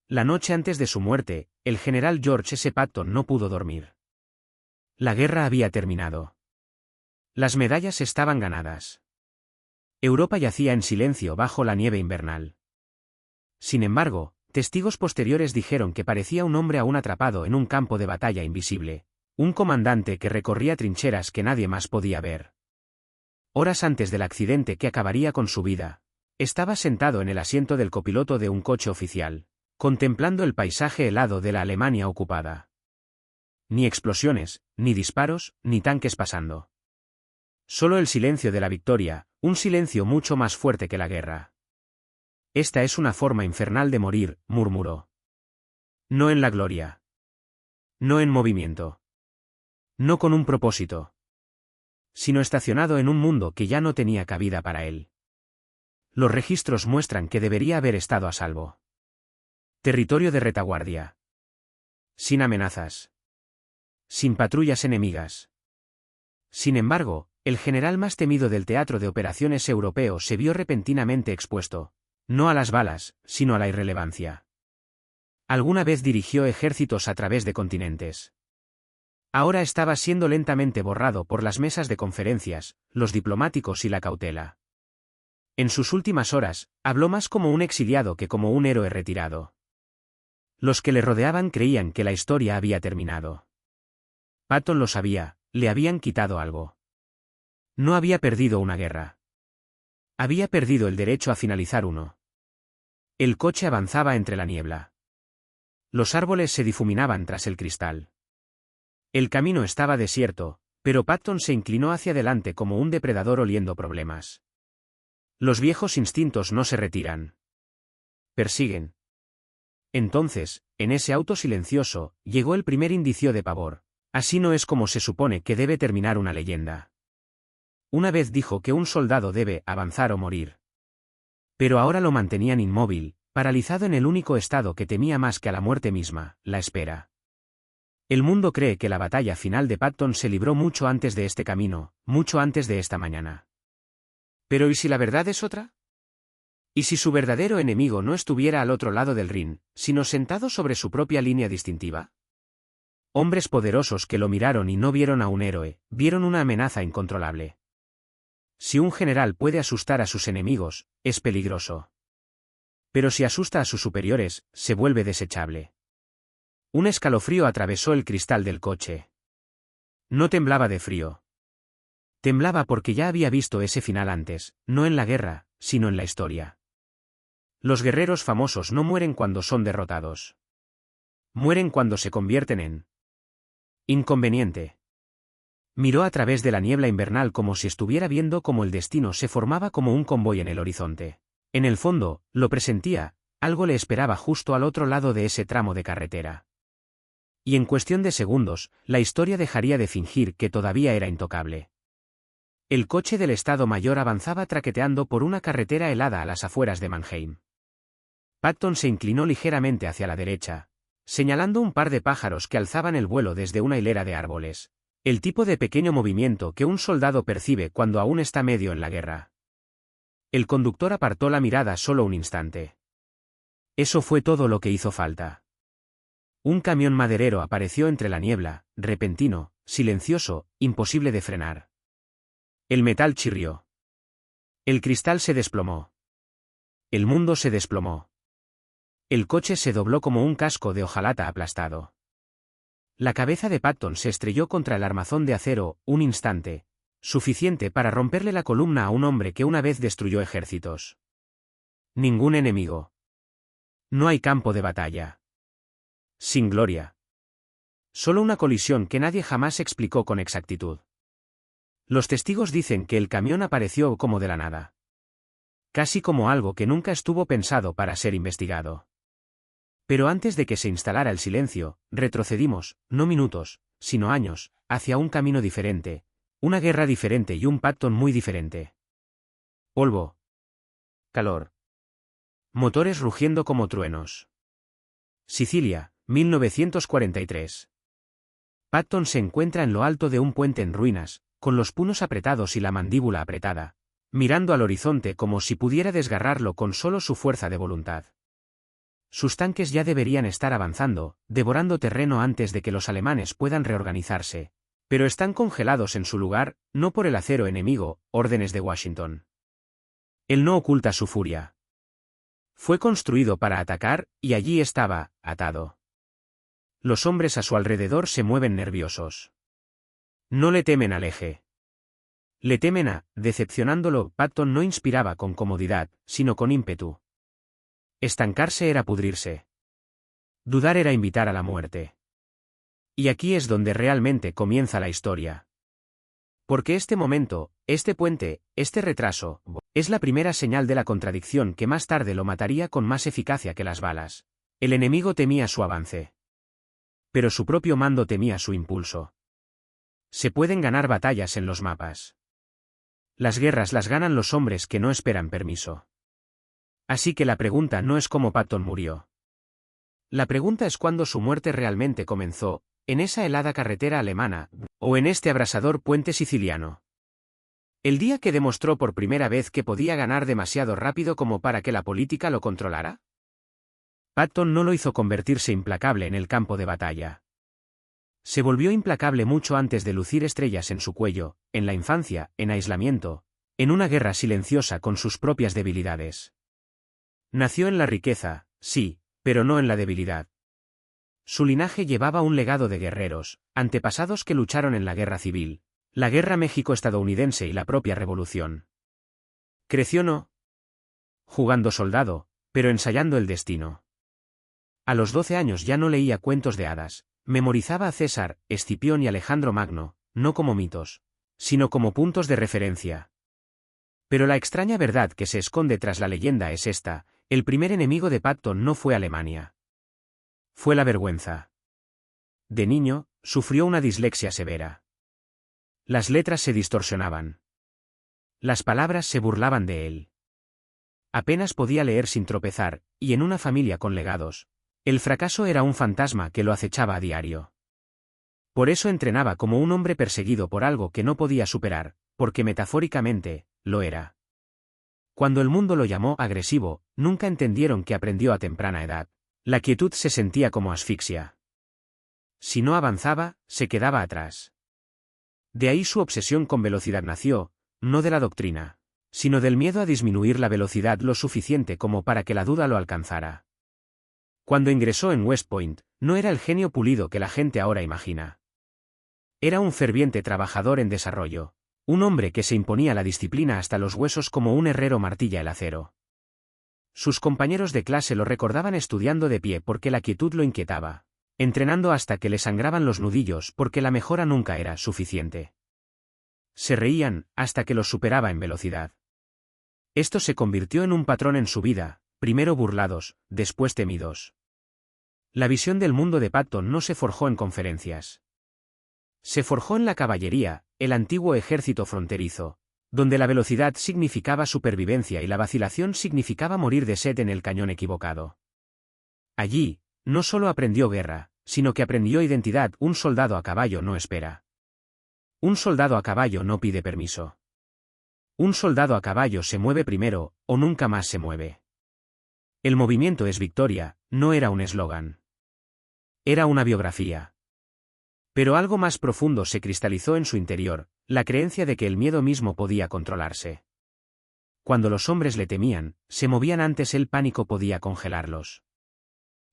La noche antes de su muerte, el general George S. Patton no pudo dormir. La guerra había terminado. Las medallas estaban ganadas. Europa yacía en silencio bajo la nieve invernal. Sin embargo, testigos posteriores dijeron que parecía un hombre aún atrapado en un campo de batalla invisible, un comandante que recorría trincheras que nadie más podía ver. Horas antes del accidente que acabaría con su vida, estaba sentado en el asiento del copiloto de un coche oficial, contemplando el paisaje helado de la Alemania ocupada. Ni explosiones, ni disparos, ni tanques pasando. Solo el silencio de la victoria, un silencio mucho más fuerte que la guerra. Esta es una forma infernal de morir, murmuró. No en la gloria. No en movimiento. No con un propósito. Sino estacionado en un mundo que ya no tenía cabida para él. Los registros muestran que debería haber estado a salvo. Territorio de retaguardia. Sin amenazas. Sin patrullas enemigas. Sin embargo, el general más temido del teatro de operaciones europeo se vio repentinamente expuesto, no a las balas, sino a la irrelevancia. Alguna vez dirigió ejércitos a través de continentes. Ahora estaba siendo lentamente borrado por las mesas de conferencias, los diplomáticos y la cautela. En sus últimas horas, habló más como un exiliado que como un héroe retirado. Los que le rodeaban creían que la historia había terminado. Patton lo sabía, le habían quitado algo. No había perdido una guerra. Había perdido el derecho a finalizar uno. El coche avanzaba entre la niebla. Los árboles se difuminaban tras el cristal. El camino estaba desierto, pero Patton se inclinó hacia adelante como un depredador oliendo problemas. Los viejos instintos no se retiran. Persiguen. Entonces, en ese auto silencioso, llegó el primer indicio de pavor. Así no es como se supone que debe terminar una leyenda. Una vez dijo que un soldado debe avanzar o morir. Pero ahora lo mantenían inmóvil, paralizado en el único estado que temía más que a la muerte misma, la espera. El mundo cree que la batalla final de Patton se libró mucho antes de este camino, mucho antes de esta mañana. ¿Pero y si la verdad es otra? ¿Y si su verdadero enemigo no estuviera al otro lado del Rin, sino sentado sobre su propia línea distintiva? Hombres poderosos que lo miraron y no vieron a un héroe, vieron una amenaza incontrolable. Si un general puede asustar a sus enemigos, es peligroso. Pero si asusta a sus superiores, se vuelve desechable. Un escalofrío atravesó el cristal del coche. No temblaba de frío. Temblaba porque ya había visto ese final antes, no en la guerra, sino en la historia. Los guerreros famosos no mueren cuando son derrotados. Mueren cuando se convierten en inconveniente. Miró a través de la niebla invernal como si estuviera viendo cómo el destino se formaba como un convoy en el horizonte. En el fondo, lo presentía, algo le esperaba justo al otro lado de ese tramo de carretera. Y en cuestión de segundos, la historia dejaría de fingir que todavía era intocable. El coche del Estado Mayor avanzaba traqueteando por una carretera helada a las afueras de Mannheim. Patton se inclinó ligeramente hacia la derecha, señalando un par de pájaros que alzaban el vuelo desde una hilera de árboles. El tipo de pequeño movimiento que un soldado percibe cuando aún está medio en la guerra. El conductor apartó la mirada solo un instante. Eso fue todo lo que hizo falta. Un camión maderero apareció entre la niebla, repentino, silencioso, imposible de frenar. El metal chirrió. El cristal se desplomó. El mundo se desplomó. El coche se dobló como un casco de hojalata aplastado. La cabeza de Patton se estrelló contra el armazón de acero, un instante, suficiente para romperle la columna a un hombre que una vez destruyó ejércitos. Ningún enemigo. No hay campo de batalla. Sin gloria. Solo una colisión que nadie jamás explicó con exactitud. Los testigos dicen que el camión apareció como de la nada. Casi como algo que nunca estuvo pensado para ser investigado. Pero antes de que se instalara el silencio, retrocedimos, no minutos, sino años, hacia un camino diferente, una guerra diferente y un Patton muy diferente. Polvo. Calor. Motores rugiendo como truenos. Sicilia, 1943. Patton se encuentra en lo alto de un puente en ruinas, con los puños apretados y la mandíbula apretada, mirando al horizonte como si pudiera desgarrarlo con solo su fuerza de voluntad. Sus tanques ya deberían estar avanzando, devorando terreno antes de que los alemanes puedan reorganizarse. Pero están congelados en su lugar, no por el acero enemigo, órdenes de Washington. Él no oculta su furia. Fue construido para atacar, y allí estaba, atado. Los hombres a su alrededor se mueven nerviosos. No le temen al eje. Le temen a, decepcionándolo. Patton no inspiraba con comodidad, sino con ímpetu. Estancarse era pudrirse. Dudar era invitar a la muerte. Y aquí es donde realmente comienza la historia. Porque este momento, este puente, este retraso, es la primera señal de la contradicción que más tarde lo mataría con más eficacia que las balas. El enemigo temía su avance. Pero su propio mando temía su impulso. Se pueden ganar batallas en los mapas. Las guerras las ganan los hombres que no esperan permiso. Así que la pregunta no es cómo Patton murió. La pregunta es cuándo su muerte realmente comenzó, en esa helada carretera alemana, o en este abrasador puente siciliano. ¿El día que demostró por primera vez que podía ganar demasiado rápido como para que la política lo controlara? Patton no lo hizo convertirse implacable en el campo de batalla. Se volvió implacable mucho antes de lucir estrellas en su cuello, en la infancia, en aislamiento, en una guerra silenciosa con sus propias debilidades. Nació en la riqueza, sí, pero no en la debilidad. Su linaje llevaba un legado de guerreros, antepasados que lucharon en la guerra civil, la guerra México-estadounidense y la propia revolución. Creció no jugando soldado, pero ensayando el destino. A los 12 años ya no leía cuentos de hadas, memorizaba a César, Escipión y Alejandro Magno, no como mitos, sino como puntos de referencia. Pero la extraña verdad que se esconde tras la leyenda es esta: el primer enemigo de Patton no fue Alemania. Fue la vergüenza. De niño, sufrió una dislexia severa. Las letras se distorsionaban. Las palabras se burlaban de él. Apenas podía leer sin tropezar, y en una familia con legados, el fracaso era un fantasma que lo acechaba a diario. Por eso entrenaba como un hombre perseguido por algo que no podía superar, porque metafóricamente, lo era. Cuando el mundo lo llamó agresivo, nunca entendieron que aprendió a temprana edad. La quietud se sentía como asfixia. Si no avanzaba, se quedaba atrás. De ahí su obsesión con velocidad nació, no de la doctrina, sino del miedo a disminuir la velocidad lo suficiente como para que la duda lo alcanzara. Cuando ingresó en West Point, no era el genio pulido que la gente ahora imagina. Era un ferviente trabajador en desarrollo, un hombre que se imponía la disciplina hasta los huesos como un herrero martilla el acero. Sus compañeros de clase lo recordaban estudiando de pie porque la quietud lo inquietaba, entrenando hasta que le sangraban los nudillos porque la mejora nunca era suficiente. Se reían, hasta que los superaba en velocidad. Esto se convirtió en un patrón en su vida, primero burlados, después temidos. La visión del mundo de Patton no se forjó en conferencias. Se forjó en la caballería, el antiguo ejército fronterizo, donde la velocidad significaba supervivencia y la vacilación significaba morir de sed en el cañón equivocado. Allí, no solo aprendió guerra, sino que aprendió identidad. Un soldado a caballo no espera. Un soldado a caballo no pide permiso. Un soldado a caballo se mueve primero, o nunca más se mueve. El movimiento es victoria, no era un eslogan. Era una biografía. Pero algo más profundo se cristalizó en su interior, la creencia de que el miedo mismo podía controlarse. Cuando los hombres le temían, se movían antes, el pánico podía congelarlos.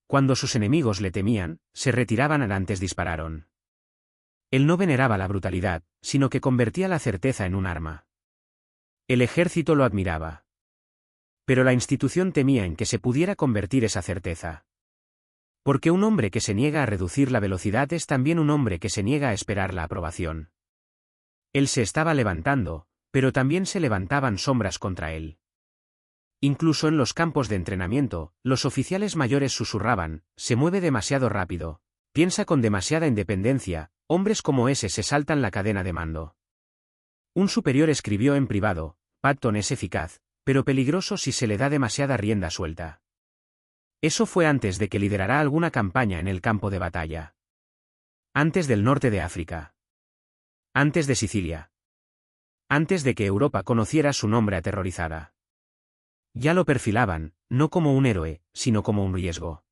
Cuando sus enemigos le temían, se retiraban antes dispararon. Él no veneraba la brutalidad, sino que convertía la certeza en un arma. El ejército lo admiraba. Pero la institución temía en que se pudiera convertir esa certeza. Porque un hombre que se niega a reducir la velocidad es también un hombre que se niega a esperar la aprobación. Él se estaba levantando, pero también se levantaban sombras contra él. Incluso en los campos de entrenamiento, los oficiales mayores susurraban: se mueve demasiado rápido, piensa con demasiada independencia, hombres como ese se saltan la cadena de mando. Un superior escribió en privado: Patton es eficaz, pero peligroso si se le da demasiada rienda suelta. Eso fue antes de que liderara alguna campaña en el campo de batalla. Antes del norte de África. Antes de Sicilia. Antes de que Europa conociera su nombre aterrorizada. Ya lo perfilaban, no como un héroe, sino como un riesgo.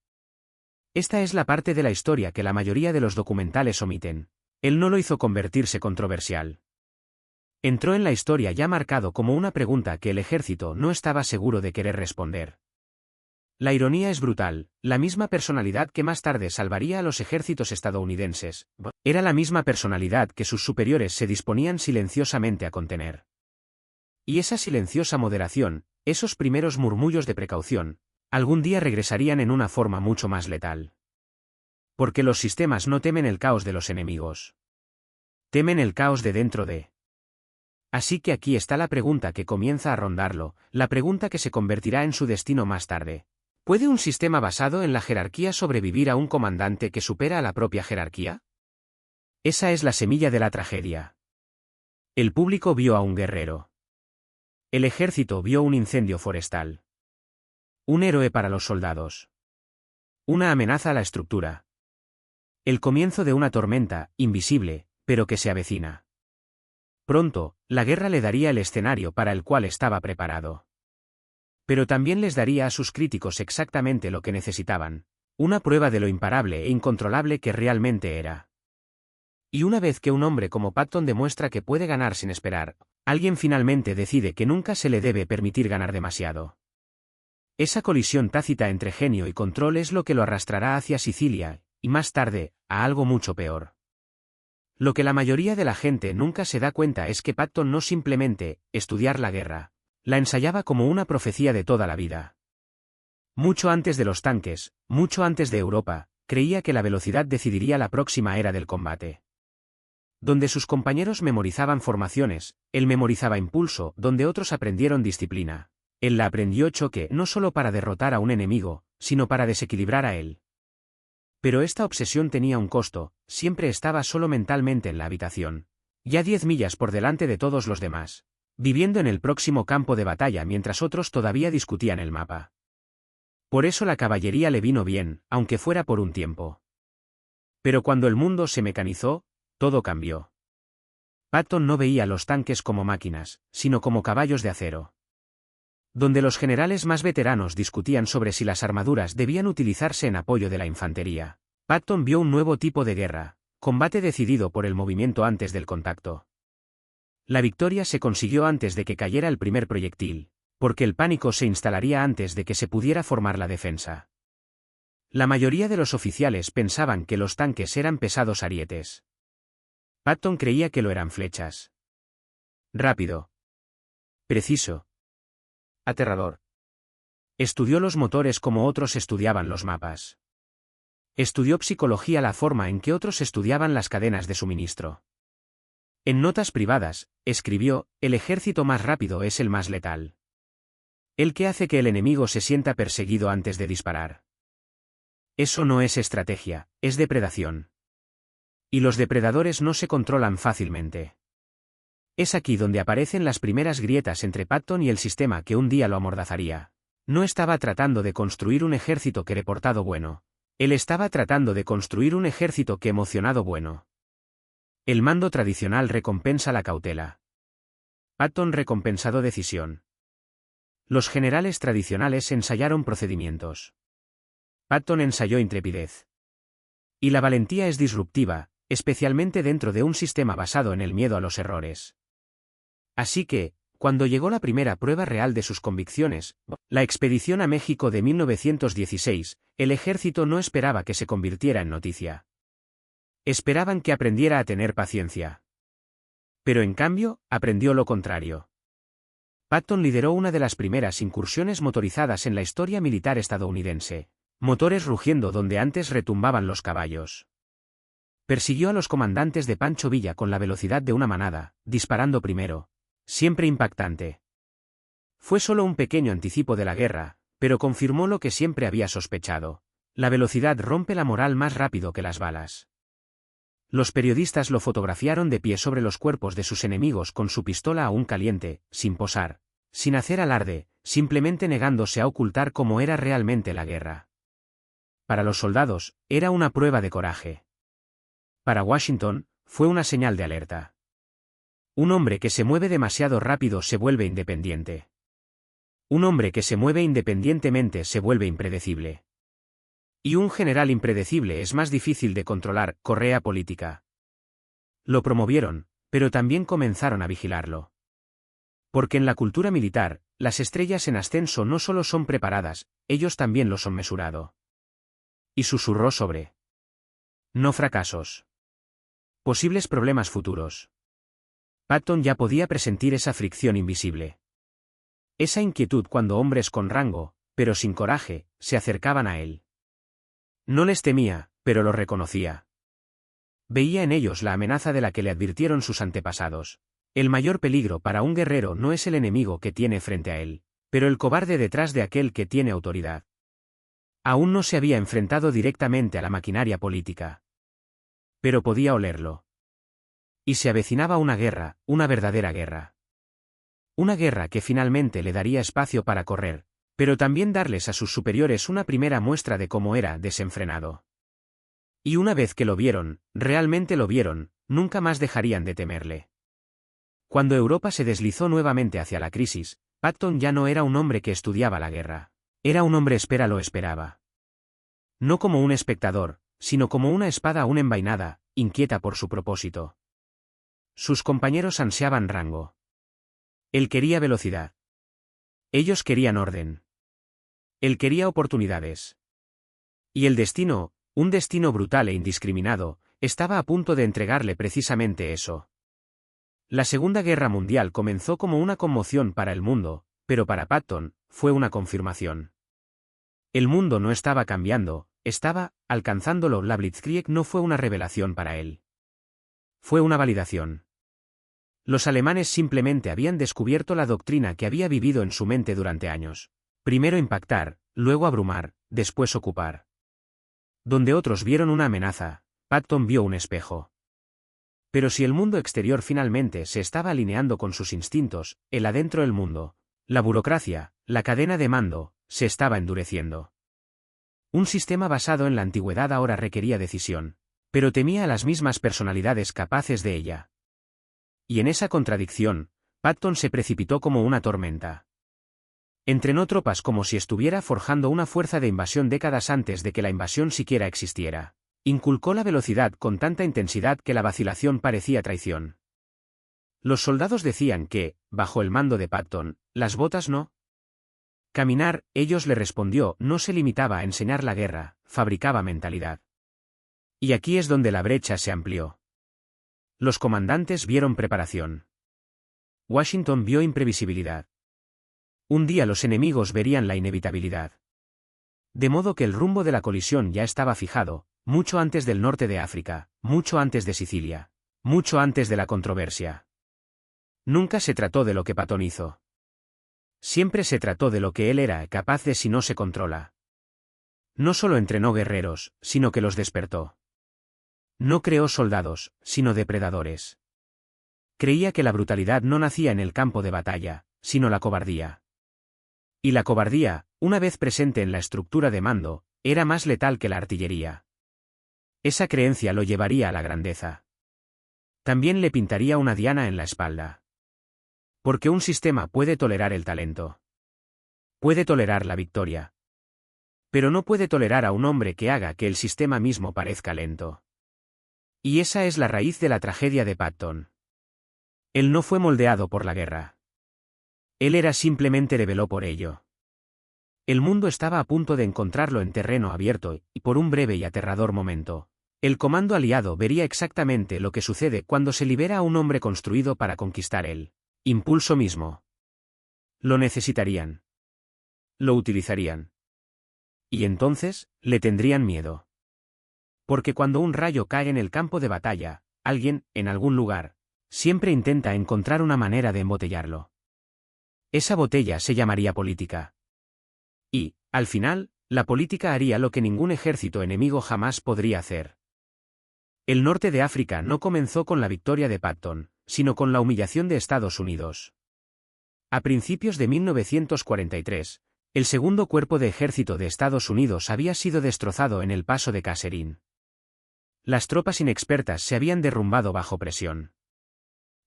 Esta es la parte de la historia que la mayoría de los documentales omiten. Él no lo hizo convertirse controversial. Entró en la historia ya marcado como una pregunta que el ejército no estaba seguro de querer responder. La ironía es brutal, la misma personalidad que más tarde salvaría a los ejércitos estadounidenses, era la misma personalidad que sus superiores se disponían silenciosamente a contener. Y esa silenciosa moderación, esos primeros murmullos de precaución, algún día regresarían en una forma mucho más letal. Porque los sistemas no temen el caos de los enemigos. Temen el caos de dentro de. Así que aquí está la pregunta que comienza a rondarlo, la pregunta que se convertirá en su destino más tarde. ¿Puede un sistema basado en la jerarquía sobrevivir a un comandante que supera a la propia jerarquía? Esa es la semilla de la tragedia. El público vio a un guerrero. El ejército vio un incendio forestal. Un héroe para los soldados. Una amenaza a la estructura. El comienzo de una tormenta, invisible, pero que se avecina. Pronto, la guerra le daría el escenario para el cual estaba preparado. Pero también les daría a sus críticos exactamente lo que necesitaban, una prueba de lo imparable e incontrolable que realmente era. Y una vez que un hombre como Patton demuestra que puede ganar sin esperar, alguien finalmente decide que nunca se le debe permitir ganar demasiado. Esa colisión tácita entre genio y control es lo que lo arrastrará hacia Sicilia, y más tarde, a algo mucho peor. Lo que la mayoría de la gente nunca se da cuenta es que Patton no simplemente estudiar la guerra, la ensayaba como una profecía de toda la vida. Mucho antes de los tanques, mucho antes de Europa, creía que la velocidad decidiría la próxima era del combate. Donde sus compañeros memorizaban formaciones, él memorizaba impulso, donde otros aprendieron disciplina. Él la aprendió choque no solo para derrotar a un enemigo, sino para desequilibrar a él. Pero esta obsesión tenía un costo, siempre estaba solo mentalmente en la habitación. Ya 10 millas por delante de todos los demás. Viviendo en el próximo campo de batalla mientras otros todavía discutían el mapa. Por eso la caballería le vino bien, aunque fuera por un tiempo. Pero cuando el mundo se mecanizó, todo cambió. Patton no veía los tanques como máquinas, sino como caballos de acero. Donde los generales más veteranos discutían sobre si las armaduras debían utilizarse en apoyo de la infantería, Patton vio un nuevo tipo de guerra, combate decidido por el movimiento antes del contacto. La victoria se consiguió antes de que cayera el primer proyectil, porque el pánico se instalaría antes de que se pudiera formar la defensa. La mayoría de los oficiales pensaban que los tanques eran pesados arietes. Patton creía que lo eran flechas. Rápido. Preciso. Aterrador. Estudió los motores como otros estudiaban los mapas. Estudió psicología, la forma en que otros estudiaban las cadenas de suministro. En notas privadas, escribió, el ejército más rápido es el más letal. El que hace que el enemigo se sienta perseguido antes de disparar. Eso no es estrategia, es depredación. Y los depredadores no se controlan fácilmente. Es aquí donde aparecen las primeras grietas entre Patton y el sistema que un día lo amordazaría. No estaba tratando de construir un ejército que reportado bueno. Él estaba tratando de construir un ejército que emocionado bueno. El mando tradicional recompensa la cautela. Patton recompensado decisión. Los generales tradicionales ensayaron procedimientos. Patton ensayó intrepidez. Y la valentía es disruptiva, especialmente dentro de un sistema basado en el miedo a los errores. Así que, cuando llegó la primera prueba real de sus convicciones, la expedición a México de 1916, el ejército no esperaba que se convirtiera en noticia. Esperaban que aprendiera a tener paciencia. Pero en cambio, aprendió lo contrario. Patton lideró una de las primeras incursiones motorizadas en la historia militar estadounidense, motores rugiendo donde antes retumbaban los caballos. Persiguió a los comandantes de Pancho Villa con la velocidad de una manada, disparando primero. Siempre impactante. Fue solo un pequeño anticipo de la guerra, pero confirmó lo que siempre había sospechado. La velocidad rompe la moral más rápido que las balas. Los periodistas lo fotografiaron de pie sobre los cuerpos de sus enemigos con su pistola aún caliente, sin posar, sin hacer alarde, simplemente negándose a ocultar cómo era realmente la guerra. Para los soldados, era una prueba de coraje. Para Washington, fue una señal de alerta. Un hombre que se mueve demasiado rápido se vuelve independiente. Un hombre que se mueve independientemente se vuelve impredecible. Y un general impredecible es más difícil de controlar. Correa política. Lo promovieron, pero también comenzaron a vigilarlo. Porque en la cultura militar, las estrellas en ascenso no solo son preparadas, ellos también lo son mesurado. Y susurró sobre no fracasos. Posibles problemas futuros. Patton ya podía presentir esa fricción invisible. Esa inquietud cuando hombres con rango, pero sin coraje, se acercaban a él. No les temía, pero los reconocía. Veía en ellos la amenaza de la que le advirtieron sus antepasados. El mayor peligro para un guerrero no es el enemigo que tiene frente a él, pero el cobarde detrás de aquel que tiene autoridad. Aún no se había enfrentado directamente a la maquinaria política. Pero podía olerlo. Y se avecinaba una guerra, una verdadera guerra. Una guerra que finalmente le daría espacio para correr, pero también darles a sus superiores una primera muestra de cómo era desenfrenado. Y una vez que lo vieron, realmente lo vieron, nunca más dejarían de temerle. Cuando Europa se deslizó nuevamente hacia la crisis, Patton ya no era un hombre que estudiaba la guerra. Era un hombre lo esperaba. No como un espectador, sino como una espada aún envainada, inquieta por su propósito. Sus compañeros ansiaban rango. Él quería velocidad. Ellos querían orden. Él quería oportunidades. Y el destino, un destino brutal e indiscriminado, estaba a punto de entregarle precisamente eso. La Segunda Guerra Mundial comenzó como una conmoción para el mundo, pero para Patton, fue una confirmación. El mundo no estaba cambiando, estaba alcanzándolo. La Blitzkrieg no fue una revelación para él. Fue una validación. Los alemanes simplemente habían descubierto la doctrina que había vivido en su mente durante años. Primero impactar, luego abrumar, después ocupar. Donde otros vieron una amenaza, Patton vio un espejo. Pero si el mundo exterior finalmente se estaba alineando con sus instintos, el adentro del mundo, la burocracia, la cadena de mando, se estaba endureciendo. Un sistema basado en la antigüedad ahora requería decisión, pero temía a las mismas personalidades capaces de ella. Y en esa contradicción, Patton se precipitó como una tormenta. Entrenó tropas como si estuviera forjando una fuerza de invasión décadas antes de que la invasión siquiera existiera. Inculcó la velocidad con tanta intensidad que la vacilación parecía traición. Los soldados decían que, bajo el mando de Patton, las botas no. Caminar, ellos le respondió, no se limitaba a enseñar la guerra, fabricaba mentalidad. Y aquí es donde la brecha se amplió. Los comandantes vieron preparación. Washington vio imprevisibilidad. Un día los enemigos verían la inevitabilidad. De modo que el rumbo de la colisión ya estaba fijado, mucho antes del norte de África, mucho antes de Sicilia, mucho antes de la controversia. Nunca se trató de lo que Patton hizo. Siempre se trató de lo que él era capaz de si no se controla. No solo entrenó guerreros, sino que los despertó. No creó soldados, sino depredadores. Creía que la brutalidad no nacía en el campo de batalla, sino la cobardía. Y la cobardía, una vez presente en la estructura de mando, era más letal que la artillería. Esa creencia lo llevaría a la grandeza. También le pintaría una diana en la espalda. Porque un sistema puede tolerar el talento. Puede tolerar la victoria. Pero no puede tolerar a un hombre que haga que el sistema mismo parezca lento. Y esa es la raíz de la tragedia de Patton. Él no fue moldeado por la guerra. Él era simplemente rebeló por ello. El mundo estaba a punto de encontrarlo en terreno abierto, y por un breve y aterrador momento, el comando aliado vería exactamente lo que sucede cuando se libera a un hombre construido para conquistar el impulso mismo. Lo necesitarían. Lo utilizarían. Y entonces, le tendrían miedo. Porque cuando un rayo cae en el campo de batalla, alguien, en algún lugar, siempre intenta encontrar una manera de embotellarlo. Esa botella se llamaría política. Y, al final, la política haría lo que ningún ejército enemigo jamás podría hacer. El norte de África no comenzó con la victoria de Patton, sino con la humillación de Estados Unidos. A principios de 1943, el segundo cuerpo de ejército de Estados Unidos había sido destrozado en el paso de Kasserine. Las tropas inexpertas se habían derrumbado bajo presión.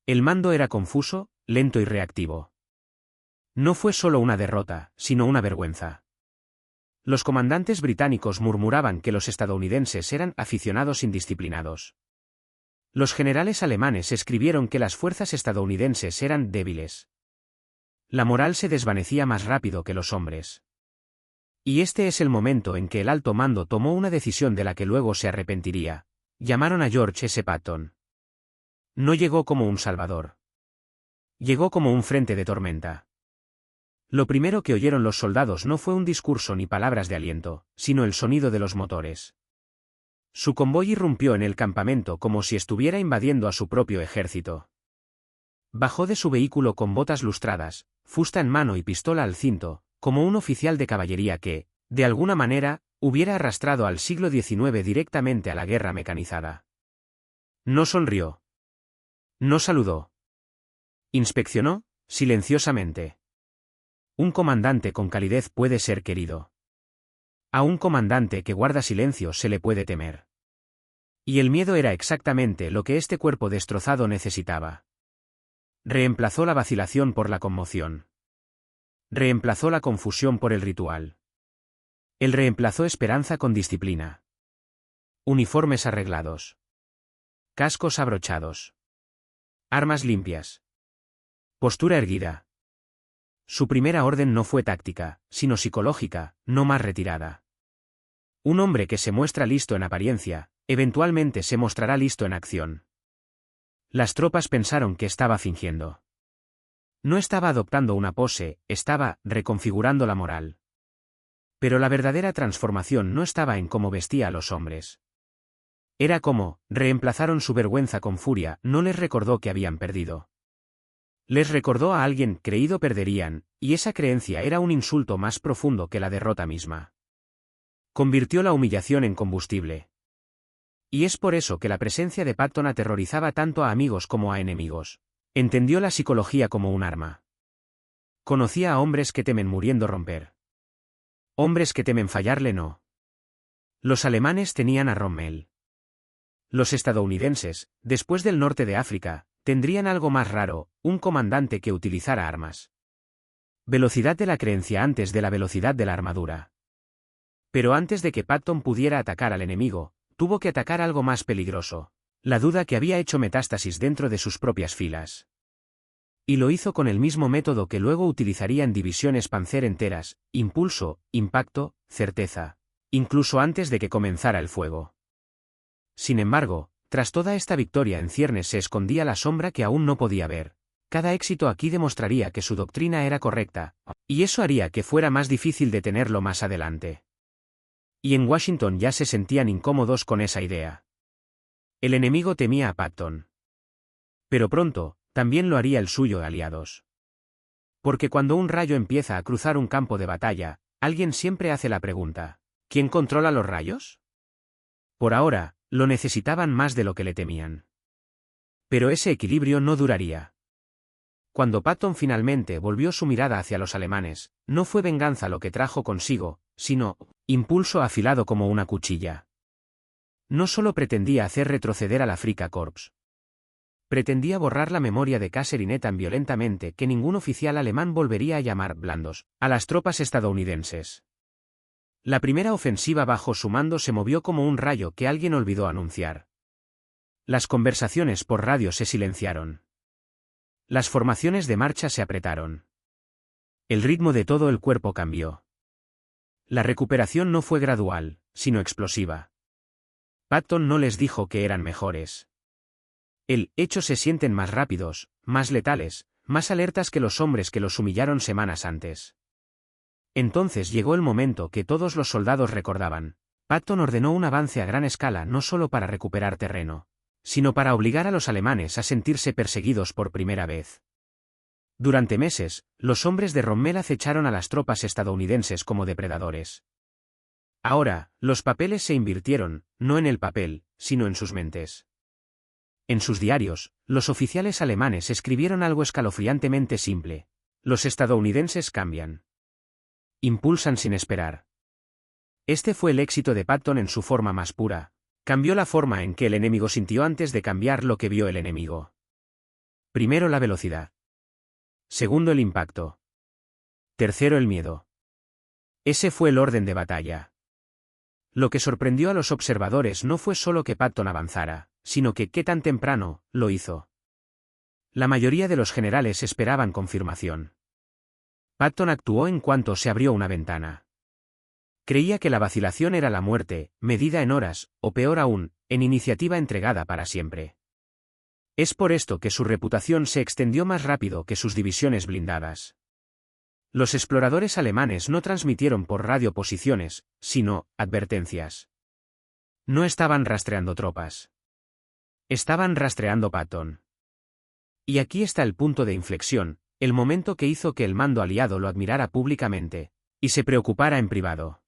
El mando era confuso, lento y reactivo. No fue solo una derrota, sino una vergüenza. Los comandantes británicos murmuraban que los estadounidenses eran aficionados indisciplinados. Los generales alemanes escribieron que las fuerzas estadounidenses eran débiles. La moral se desvanecía más rápido que los hombres. Y este es el momento en que el alto mando tomó una decisión de la que luego se arrepentiría. Llamaron a George S. Patton. No llegó como un salvador. Llegó como un frente de tormenta. Lo primero que oyeron los soldados no fue un discurso ni palabras de aliento, sino el sonido de los motores. Su convoy irrumpió en el campamento como si estuviera invadiendo a su propio ejército. Bajó de su vehículo con botas lustradas, fusta en mano y pistola al cinto, como un oficial de caballería que, de alguna manera, hubiera arrastrado al siglo XIX directamente a la guerra mecanizada. No sonrió. No saludó. Inspeccionó, silenciosamente. Un comandante con calidez puede ser querido. A un comandante que guarda silencio se le puede temer. Y el miedo era exactamente lo que este cuerpo destrozado necesitaba. Reemplazó la vacilación por la conmoción. Reemplazó la confusión por el ritual. Él reemplazó esperanza con disciplina. Uniformes arreglados. Cascos abrochados. Armas limpias. Postura erguida. Su primera orden no fue táctica, sino psicológica, no más retirada. Un hombre que se muestra listo en apariencia, eventualmente se mostrará listo en acción. Las tropas pensaron que estaba fingiendo. No estaba adoptando una pose, estaba reconfigurando la moral. Pero la verdadera transformación no estaba en cómo vestía a los hombres. Era como, reemplazaron su vergüenza con furia, no les recordó que habían perdido. Les recordó a alguien creído perderían, y esa creencia era un insulto más profundo que la derrota misma. Convirtió la humillación en combustible. Y es por eso que la presencia de Patton aterrorizaba tanto a amigos como a enemigos. Entendió la psicología como un arma. Conocía a hombres que temen muriendo romper. Hombres que temen fallarle no. Los alemanes tenían a Rommel. Los estadounidenses, después del norte de África, tendrían algo más raro, un comandante que utilizara armas. Velocidad de la creencia antes de la velocidad de la armadura. Pero antes de que Patton pudiera atacar al enemigo, tuvo que atacar algo más peligroso, la duda que había hecho metástasis dentro de sus propias filas. Y lo hizo con el mismo método que luego utilizaría en divisiones Panzer enteras: impulso, impacto, certeza, incluso antes de que comenzara el fuego. Sin embargo, tras toda esta victoria en ciernes se escondía la sombra que aún no podía ver. Cada éxito aquí demostraría que su doctrina era correcta, y eso haría que fuera más difícil detenerlo más adelante. Y en Washington ya se sentían incómodos con esa idea. El enemigo temía a Patton. Pero pronto, también lo haría el suyo aliados. Porque cuando un rayo empieza a cruzar un campo de batalla, alguien siempre hace la pregunta: ¿quién controla los rayos? Por ahora, lo necesitaban más de lo que le temían. Pero ese equilibrio no duraría. Cuando Patton finalmente volvió su mirada hacia los alemanes, no fue venganza lo que trajo consigo, sino impulso afilado como una cuchilla. No solo pretendía hacer retroceder al Afrika Korps. Pretendía borrar la memoria de Kasserine tan violentamente que ningún oficial alemán volvería a llamar blandos a las tropas estadounidenses. La primera ofensiva bajo su mando se movió como un rayo que alguien olvidó anunciar. Las conversaciones por radio se silenciaron. Las formaciones de marcha se apretaron. El ritmo de todo el cuerpo cambió. La recuperación no fue gradual, sino explosiva. Patton no les dijo que eran mejores. Hechos se sienten más rápidos, más letales, más alertas que los hombres que los humillaron semanas antes. Entonces llegó el momento que todos los soldados recordaban. Patton ordenó un avance a gran escala no solo para recuperar terreno, sino para obligar a los alemanes a sentirse perseguidos por primera vez. Durante meses, los hombres de Rommel acecharon a las tropas estadounidenses como depredadores. Ahora, los papeles se invirtieron, no en el papel, sino en sus mentes. En sus diarios, los oficiales alemanes escribieron algo escalofriantemente simple: los estadounidenses cambian. Impulsan sin esperar. Este fue el éxito de Patton en su forma más pura. Cambió la forma en que el enemigo sintió antes de cambiar lo que vio el enemigo. Primero la velocidad. Segundo el impacto. Tercero, el miedo. Ese fue el orden de batalla. Lo que sorprendió a los observadores no fue solo que Patton avanzara, sino que qué tan temprano lo hizo. La mayoría de los generales esperaban confirmación. Patton actuó en cuanto se abrió una ventana. Creía que la vacilación era la muerte, medida en horas, o peor aún, en iniciativa entregada para siempre. Es por esto que su reputación se extendió más rápido que sus divisiones blindadas. Los exploradores alemanes no transmitieron por radio posiciones, sino advertencias. No estaban rastreando tropas. Estaban rastreando Patton. Y aquí está el punto de inflexión, el momento que hizo que el mando aliado lo admirara públicamente, y se preocupara en privado.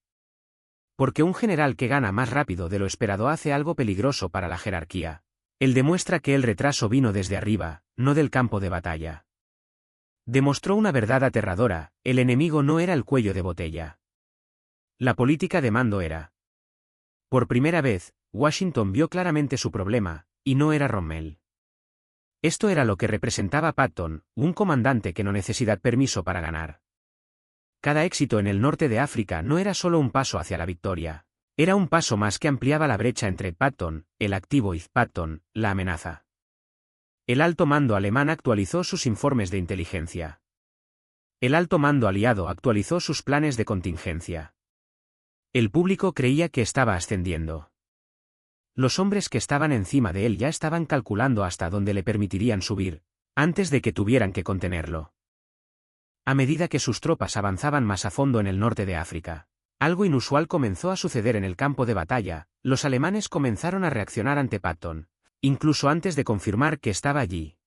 Porque un general que gana más rápido de lo esperado hace algo peligroso para la jerarquía. Él demuestra que el retraso vino desde arriba, no del campo de batalla. Demostró una verdad aterradora: el enemigo no era el cuello de botella. La política de mando era. Por primera vez, Washington vio claramente su problema, y no era Rommel. Esto era lo que representaba Patton, un comandante que no necesitaba permiso para ganar. Cada éxito en el norte de África no era solo un paso hacia la victoria. Era un paso más que ampliaba la brecha entre Patton, el activo, y Patton, la amenaza. El alto mando alemán actualizó sus informes de inteligencia. El alto mando aliado actualizó sus planes de contingencia. El público creía que estaba ascendiendo. Los hombres que estaban encima de él ya estaban calculando hasta dónde le permitirían subir, antes de que tuvieran que contenerlo. A medida que sus tropas avanzaban más a fondo en el norte de África, algo inusual comenzó a suceder en el campo de batalla. Los alemanes comenzaron a reaccionar ante Patton, incluso antes de confirmar que estaba allí.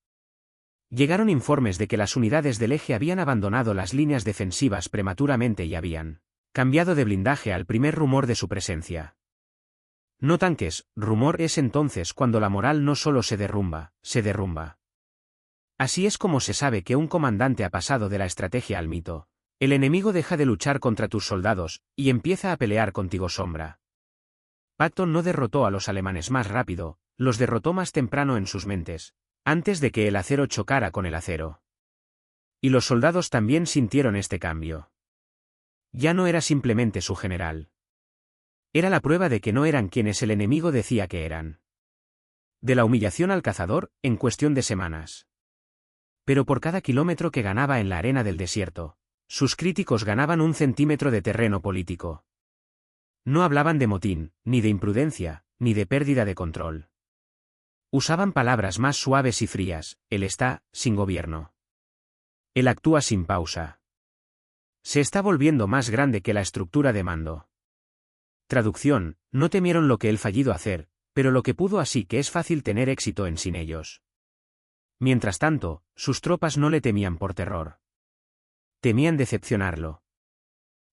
Llegaron informes de que las unidades del eje habían abandonado las líneas defensivas prematuramente y habían cambiado de blindaje al primer rumor de su presencia. No tanques, rumor es entonces cuando la moral no solo se derrumba, se derrumba. Así es como se sabe que un comandante ha pasado de la estrategia al mito. El enemigo deja de luchar contra tus soldados, y empieza a pelear contigo sombra. Patton no derrotó a los alemanes más rápido, los derrotó más temprano en sus mentes, antes de que el acero chocara con el acero. Y los soldados también sintieron este cambio. Ya no era simplemente su general. Era la prueba de que no eran quienes el enemigo decía que eran. De la humillación al cazador, en cuestión de semanas. Pero por cada kilómetro que ganaba en la arena del desierto, sus críticos ganaban un centímetro de terreno político. No hablaban de motín, ni de imprudencia, ni de pérdida de control. Usaban palabras más suaves y frías: él está sin gobierno. Él actúa sin pausa. Se está volviendo más grande que la estructura de mando. Traducción: no temieron lo que él fallido hacer, pero lo que pudo, así que es fácil tener éxito en sin ellos. Mientras tanto, sus tropas no le temían por terror. Temían decepcionarlo.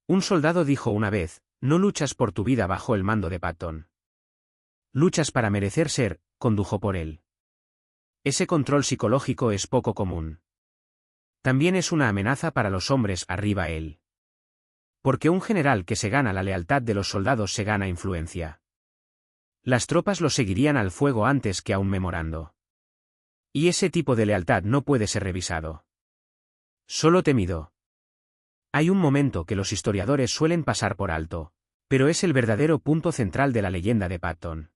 Un soldado dijo una vez: no luchas por tu vida bajo el mando de Patton. Luchas para merecer ser condujo por él. Ese control psicológico es poco común. También es una amenaza para los hombres arriba él. Porque un general que se gana la lealtad de los soldados se gana influencia. Las tropas lo seguirían al fuego antes que a un memorando. Y ese tipo de lealtad no puede ser revisado. Solo temido. Hay un momento que los historiadores suelen pasar por alto, pero es el verdadero punto central de la leyenda de Patton.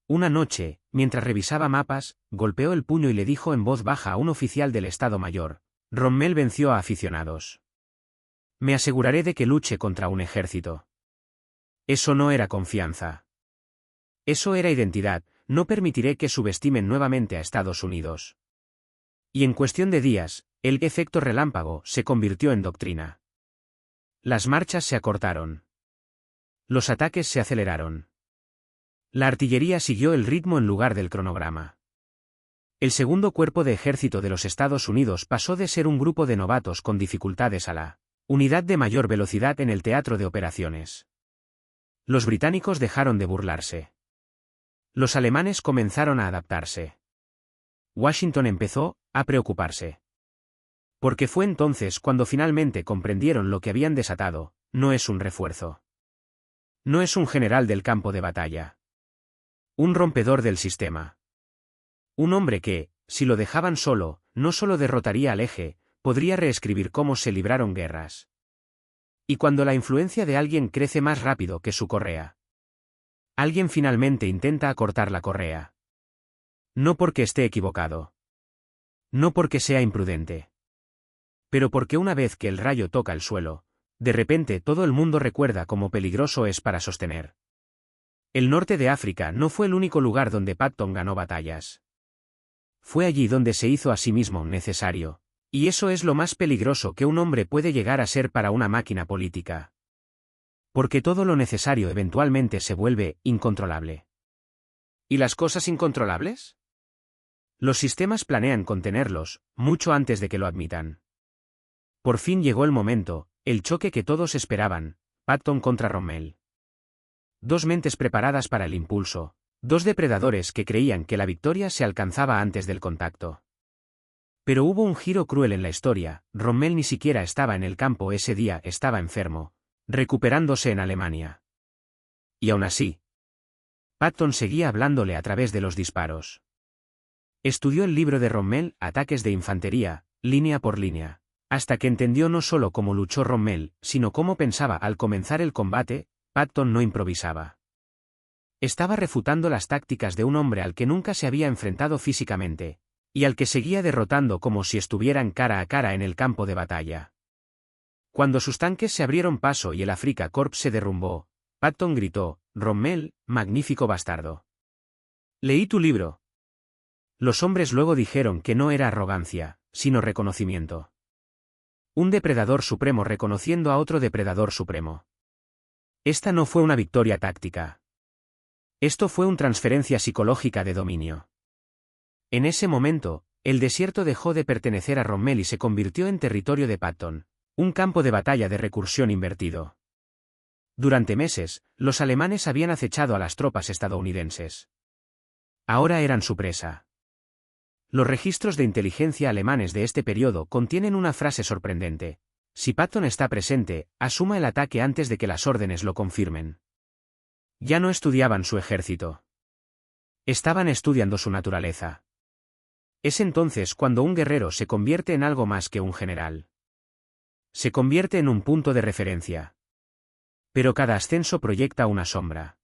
Una noche, mientras revisaba mapas, golpeó el puño y le dijo en voz baja a un oficial del Estado Mayor: Rommel venció a aficionados. Me aseguraré de que luche contra un ejército. Eso no era confianza. Eso era identidad: no permitiré que subestimen nuevamente a Estados Unidos. Y en cuestión de días, el efecto relámpago se convirtió en doctrina. Las marchas se acortaron. Los ataques se aceleraron. La artillería siguió el ritmo en lugar del cronograma. El segundo cuerpo de ejército de los Estados Unidos pasó de ser un grupo de novatos con dificultades a la unidad de mayor velocidad en el teatro de operaciones. Los británicos dejaron de burlarse. Los alemanes comenzaron a adaptarse. Washington empezó a preocuparse. Porque fue entonces cuando finalmente comprendieron lo que habían desatado: no es un refuerzo. No es un general del campo de batalla. Un rompedor del sistema. Un hombre que, si lo dejaban solo, no solo derrotaría al eje, podría reescribir cómo se libraron guerras. Y cuando la influencia de alguien crece más rápido que su correa, alguien finalmente intenta acortar la correa. No porque esté equivocado. No porque sea imprudente. Pero porque una vez que el rayo toca el suelo, de repente todo el mundo recuerda cómo peligroso es para sostener. El norte de África no fue el único lugar donde Patton ganó batallas. Fue allí donde se hizo a sí mismo necesario, y eso es lo más peligroso que un hombre puede llegar a ser para una máquina política. Porque todo lo necesario eventualmente se vuelve incontrolable. ¿Y las cosas incontrolables? Los sistemas planean contenerlos, mucho antes de que lo admitan. Por fin llegó el momento, el choque que todos esperaban, Patton contra Rommel. Dos mentes preparadas para el impulso, dos depredadores que creían que la victoria se alcanzaba antes del contacto. Pero hubo un giro cruel en la historia, Rommel ni siquiera estaba en el campo ese día, estaba enfermo, recuperándose en Alemania. Y aún así, Patton seguía hablándole a través de los disparos. Estudió el libro de Rommel, Ataques de Infantería, línea por línea, hasta que entendió no solo cómo luchó Rommel, sino cómo pensaba al comenzar el combate. Patton no improvisaba. Estaba refutando las tácticas de un hombre al que nunca se había enfrentado físicamente, y al que seguía derrotando como si estuvieran cara a cara en el campo de batalla. Cuando sus tanques se abrieron paso y el Afrika Korps se derrumbó, Patton gritó: «Rommel, magnífico bastardo. Leí tu libro». Los hombres luego dijeron que no era arrogancia, sino reconocimiento. Un depredador supremo reconociendo a otro depredador supremo. Esta no fue una victoria táctica. Esto fue una transferencia psicológica de dominio. En ese momento, el desierto dejó de pertenecer a Rommel y se convirtió en territorio de Patton, un campo de batalla de recursión invertido. Durante meses, los alemanes habían acechado a las tropas estadounidenses. Ahora eran su presa. Los registros de inteligencia alemanes de este periodo contienen una frase sorprendente: si Patton está presente, asuma el ataque antes de que las órdenes lo confirmen. Ya no estudiaban su ejército. Estaban estudiando su naturaleza. Es entonces cuando un guerrero se convierte en algo más que un general. Se convierte en un punto de referencia. Pero cada ascenso proyecta una sombra.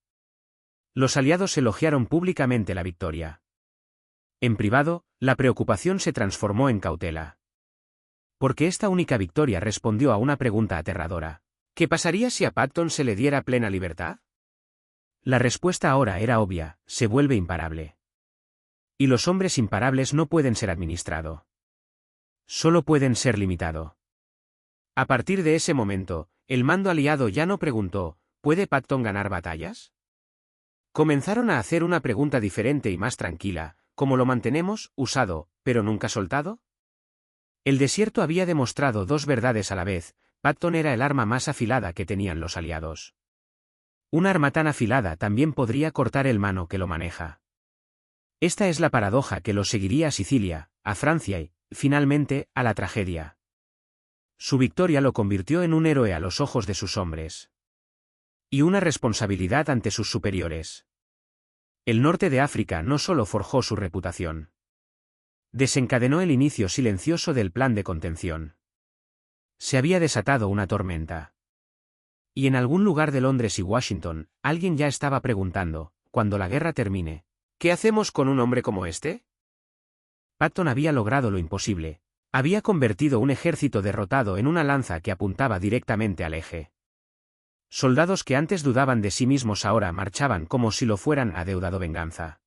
Los aliados elogiaron públicamente la victoria. En privado, la preocupación se transformó en cautela. Porque esta única victoria respondió a una pregunta aterradora: ¿qué pasaría si a Patton se le diera plena libertad? La respuesta ahora era obvia: se vuelve imparable. Y los hombres imparables no pueden ser administrados. Solo pueden ser limitados. A partir de ese momento, el mando aliado ya no preguntó: ¿puede Patton ganar batallas? Comenzaron a hacer una pregunta diferente y más tranquila: ¿cómo lo mantenemos, usado, pero nunca soltado? El desierto había demostrado dos verdades a la vez: Patton era el arma más afilada que tenían los aliados. Un arma tan afilada también podría cortar el mano que lo maneja. Esta es la paradoja que lo seguiría a Sicilia, a Francia y, finalmente, a la tragedia. Su victoria lo convirtió en un héroe a los ojos de sus hombres. Y una responsabilidad ante sus superiores. El norte de África no solo forjó su reputación. Desencadenó el inicio silencioso del plan de contención. Se había desatado una tormenta. Y en algún lugar de Londres y Washington, alguien ya estaba preguntando: cuando la guerra termine, ¿qué hacemos con un hombre como este? Patton había logrado lo imposible. Había convertido un ejército derrotado en una lanza que apuntaba directamente al eje. Soldados que antes dudaban de sí mismos ahora marchaban como si lo fueran adeudado venganza.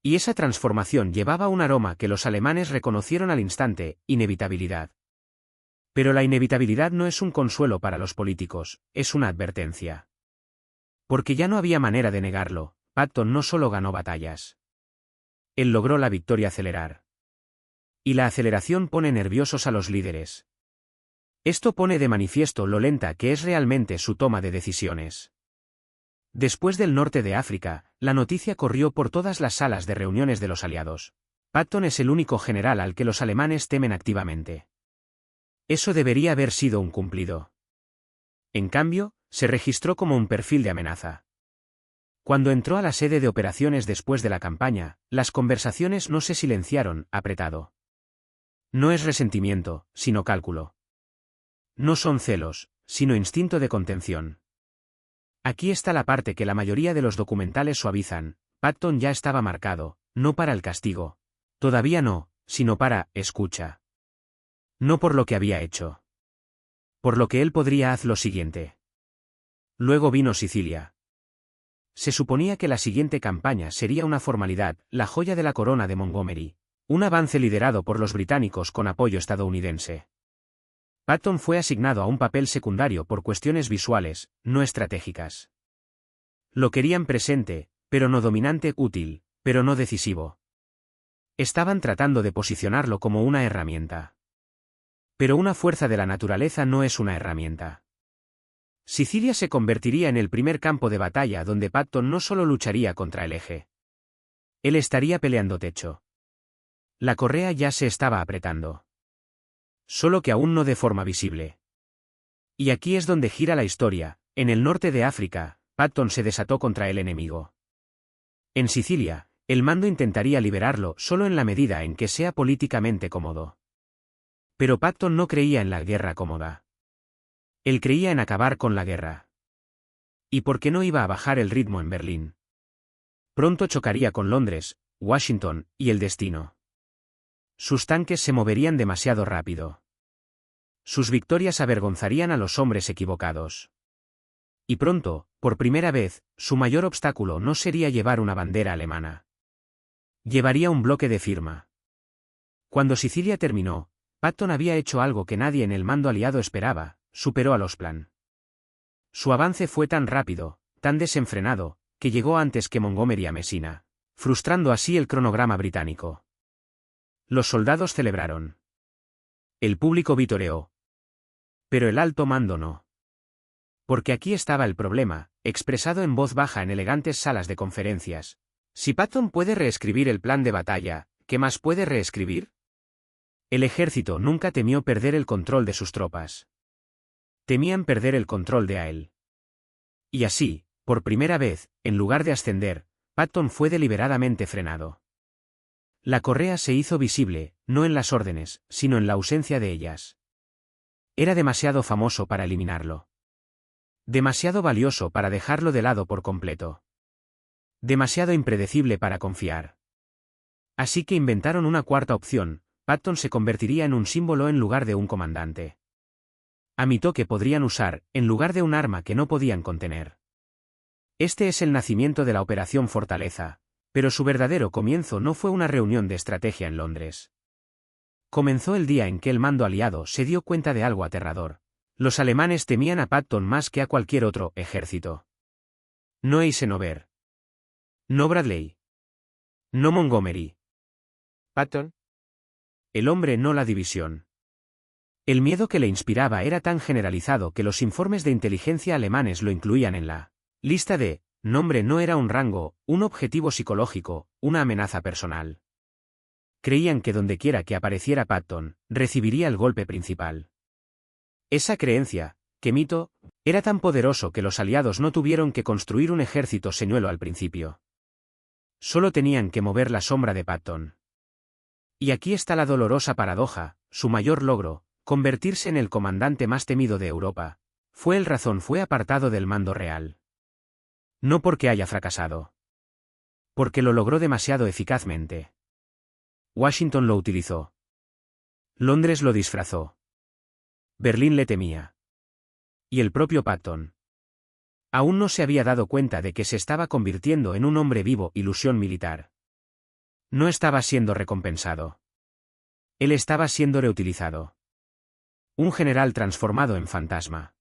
Y esa transformación llevaba un aroma que los alemanes reconocieron al instante: inevitabilidad. Pero la inevitabilidad no es un consuelo para los políticos, es una advertencia. Porque ya no había manera de negarlo: Patton no solo ganó batallas. Él logró la victoria acelerar. Y la aceleración pone nerviosos a los líderes. Esto pone de manifiesto lo lenta que es realmente su toma de decisiones. Después del norte de África, la noticia corrió por todas las salas de reuniones de los aliados: Patton es el único general al que los alemanes temen activamente. Eso debería haber sido un cumplido. En cambio, se registró como un perfil de amenaza. Cuando entró a la sede de operaciones después de la campaña, las conversaciones no se silenciaron: apretado. No es resentimiento, sino cálculo. No son celos, sino instinto de contención. Aquí está la parte que la mayoría de los documentales suavizan. Patton ya estaba marcado, no para el castigo. Todavía no, sino para, escucha. No por lo que había hecho. Por lo que él podría hacer lo siguiente. Luego vino Sicilia. Se suponía que la siguiente campaña sería una formalidad, la joya de la corona de Montgomery. Un avance liderado por los británicos con apoyo estadounidense. Patton fue asignado a un papel secundario por cuestiones visuales, no estratégicas. Lo querían presente, pero no dominante, útil, pero no decisivo. Estaban tratando de posicionarlo como una herramienta. Pero una fuerza de la naturaleza no es una herramienta. Sicilia se convertiría en el primer campo de batalla donde Patton no solo lucharía contra el eje. Él estaría peleando techo. La correa ya se estaba apretando. Solo que aún no de forma visible. Y aquí es donde gira la historia. En el norte de África, Patton se desató contra el enemigo. En Sicilia, el mando intentaría liberarlo solo en la medida en que sea políticamente cómodo. Pero Patton no creía en la guerra cómoda. Él creía en acabar con la guerra. ¿Y por qué no iba a bajar el ritmo en Berlín? Pronto chocaría con Londres, Washington, y el destino. Sus tanques se moverían demasiado rápido. Sus victorias avergonzarían a los hombres equivocados. Y pronto, por primera vez, su mayor obstáculo no sería llevar una bandera alemana. Llevaría un bloque de firma. Cuando Sicilia terminó, Patton había hecho algo que nadie en el mando aliado esperaba, superó a los Plan. Su avance fue tan rápido, tan desenfrenado, que llegó antes que Montgomery a Messina, frustrando así el cronograma británico. Los soldados celebraron. El público vitoreó. Pero el alto mando no. Porque aquí estaba el problema, expresado en voz baja en elegantes salas de conferencias. Si Patton puede reescribir el plan de batalla, ¿qué más puede reescribir? El ejército nunca temió perder el control de sus tropas. Temían perder el control de él. Y así, por primera vez, en lugar de ascender, Patton fue deliberadamente frenado. La correa se hizo visible, no en las órdenes, sino en la ausencia de ellas. Era demasiado famoso para eliminarlo. Demasiado valioso para dejarlo de lado por completo. Demasiado impredecible para confiar. Así que inventaron una cuarta opción. Patton se convertiría en un símbolo en lugar de un comandante. A mito que podrían usar, en lugar de un arma que no podían contener. Este es el nacimiento de la Operación Fortaleza. Pero su verdadero comienzo no fue una reunión de estrategia en Londres. Comenzó el día en que el mando aliado se dio cuenta de algo aterrador. Los alemanes temían a Patton más que a cualquier otro ejército. No Eisenhower. No Bradley. No Montgomery. Patton. El hombre, no la división. El miedo que le inspiraba era tan generalizado que los informes de inteligencia alemanes lo incluían en la lista de nombre. No era un rango, un objetivo psicológico, una amenaza personal. Creían que dondequiera que apareciera Patton, recibiría el golpe principal. Esa creencia, que mito, era tan poderoso que los aliados no tuvieron que construir un ejército señuelo al principio. Solo tenían que mover la sombra de Patton. Y aquí está la dolorosa paradoja, su mayor logro, convertirse en el comandante más temido de Europa, fue apartado del mando real. No porque haya fracasado. Porque lo logró demasiado eficazmente. Washington lo utilizó. Londres lo disfrazó. Berlín le temía. Y el propio Patton. Aún no se había dado cuenta de que se estaba convirtiendo en un hombre vivo, ilusión militar. No estaba siendo recompensado. Él estaba siendo reutilizado. Un general transformado en fantasma.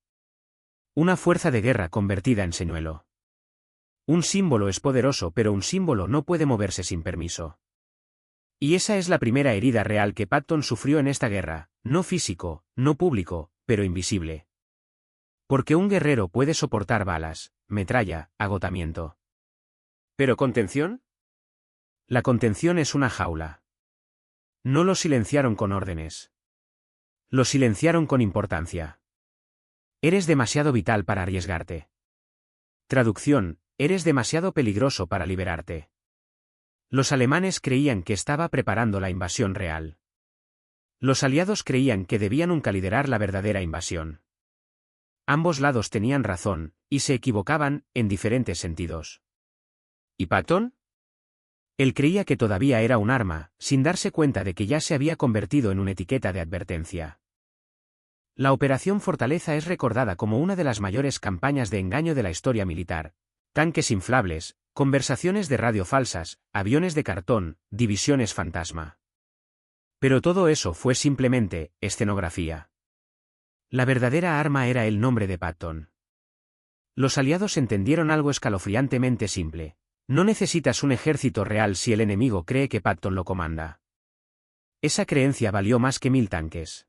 Una fuerza de guerra convertida en señuelo. Un símbolo es poderoso, pero un símbolo no puede moverse sin permiso. Y esa es la primera herida real que Patton sufrió en esta guerra, no físico, no público, pero invisible. Porque un guerrero puede soportar balas, metralla, agotamiento. ¿Pero contención? La contención es una jaula. No lo silenciaron con órdenes. Lo silenciaron con importancia. Eres demasiado vital para arriesgarte. Traducción, eres demasiado peligroso para liberarte. Los alemanes creían que estaba preparando la invasión real. Los aliados creían que debían nunca liderar la verdadera invasión. Ambos lados tenían razón, y se equivocaban, en diferentes sentidos. ¿Y Patton? Él creía que todavía era un arma, sin darse cuenta de que ya se había convertido en una etiqueta de advertencia. La Operación Fortaleza es recordada como una de las mayores campañas de engaño de la historia militar. Tanques inflables, conversaciones de radio falsas, aviones de cartón, divisiones fantasma. Pero todo eso fue simplemente escenografía. La verdadera arma era el nombre de Patton. Los aliados entendieron algo escalofriantemente simple. No necesitas un ejército real si el enemigo cree que Patton lo comanda. Esa creencia valió más que 1000 tanques.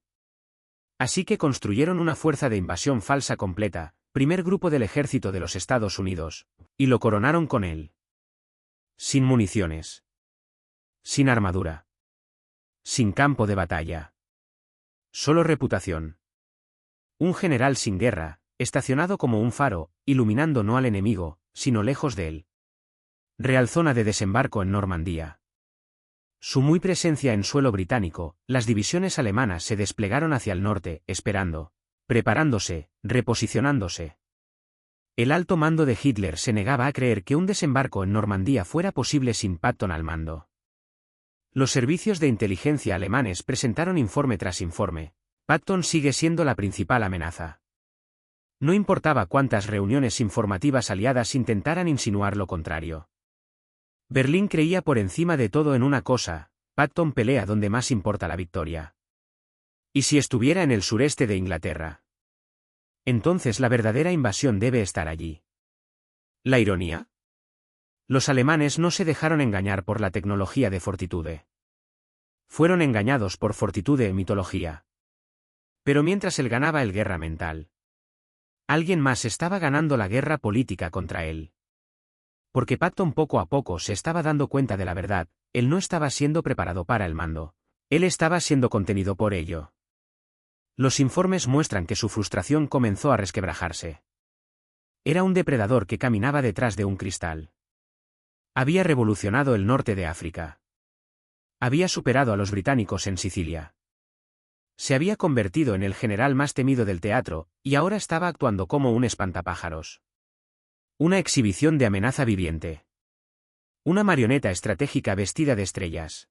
Así que construyeron una fuerza de invasión falsa completa, primer grupo del ejército de los Estados Unidos, y lo coronaron con él. Sin municiones. Sin armadura. Sin campo de batalla. Solo reputación. Un general sin guerra, estacionado como un faro, iluminando no al enemigo, sino lejos de él. Real zona de desembarco en Normandía. Su muy presencia en suelo británico, las divisiones alemanas se desplegaron hacia el norte, esperando, preparándose, reposicionándose. El alto mando de Hitler se negaba a creer que un desembarco en Normandía fuera posible sin Patton al mando. Los servicios de inteligencia alemanes presentaron informe tras informe. Patton sigue siendo la principal amenaza. No importaba cuántas reuniones informativas aliadas intentaran insinuar lo contrario. Berlín creía por encima de todo en una cosa: Patton pelea donde más importa la victoria. ¿Y si estuviera en el sureste de Inglaterra? Entonces la verdadera invasión debe estar allí. ¿La ironía? Los alemanes no se dejaron engañar por la tecnología de Fortitude. Fueron engañados por Fortitude en mitología. Pero mientras él ganaba el guerra mental, alguien más estaba ganando la guerra política contra él. Porque Patton poco a poco se estaba dando cuenta de la verdad: él no estaba siendo preparado para el mando. Él estaba siendo contenido por ello. Los informes muestran que su frustración comenzó a resquebrajarse. Era un depredador que caminaba detrás de un cristal. Había revolucionado el norte de África. Había superado a los británicos en Sicilia. Se había convertido en el general más temido del teatro, y ahora estaba actuando como un espantapájaros. Una exhibición de amenaza viviente. Una marioneta estratégica vestida de estrellas.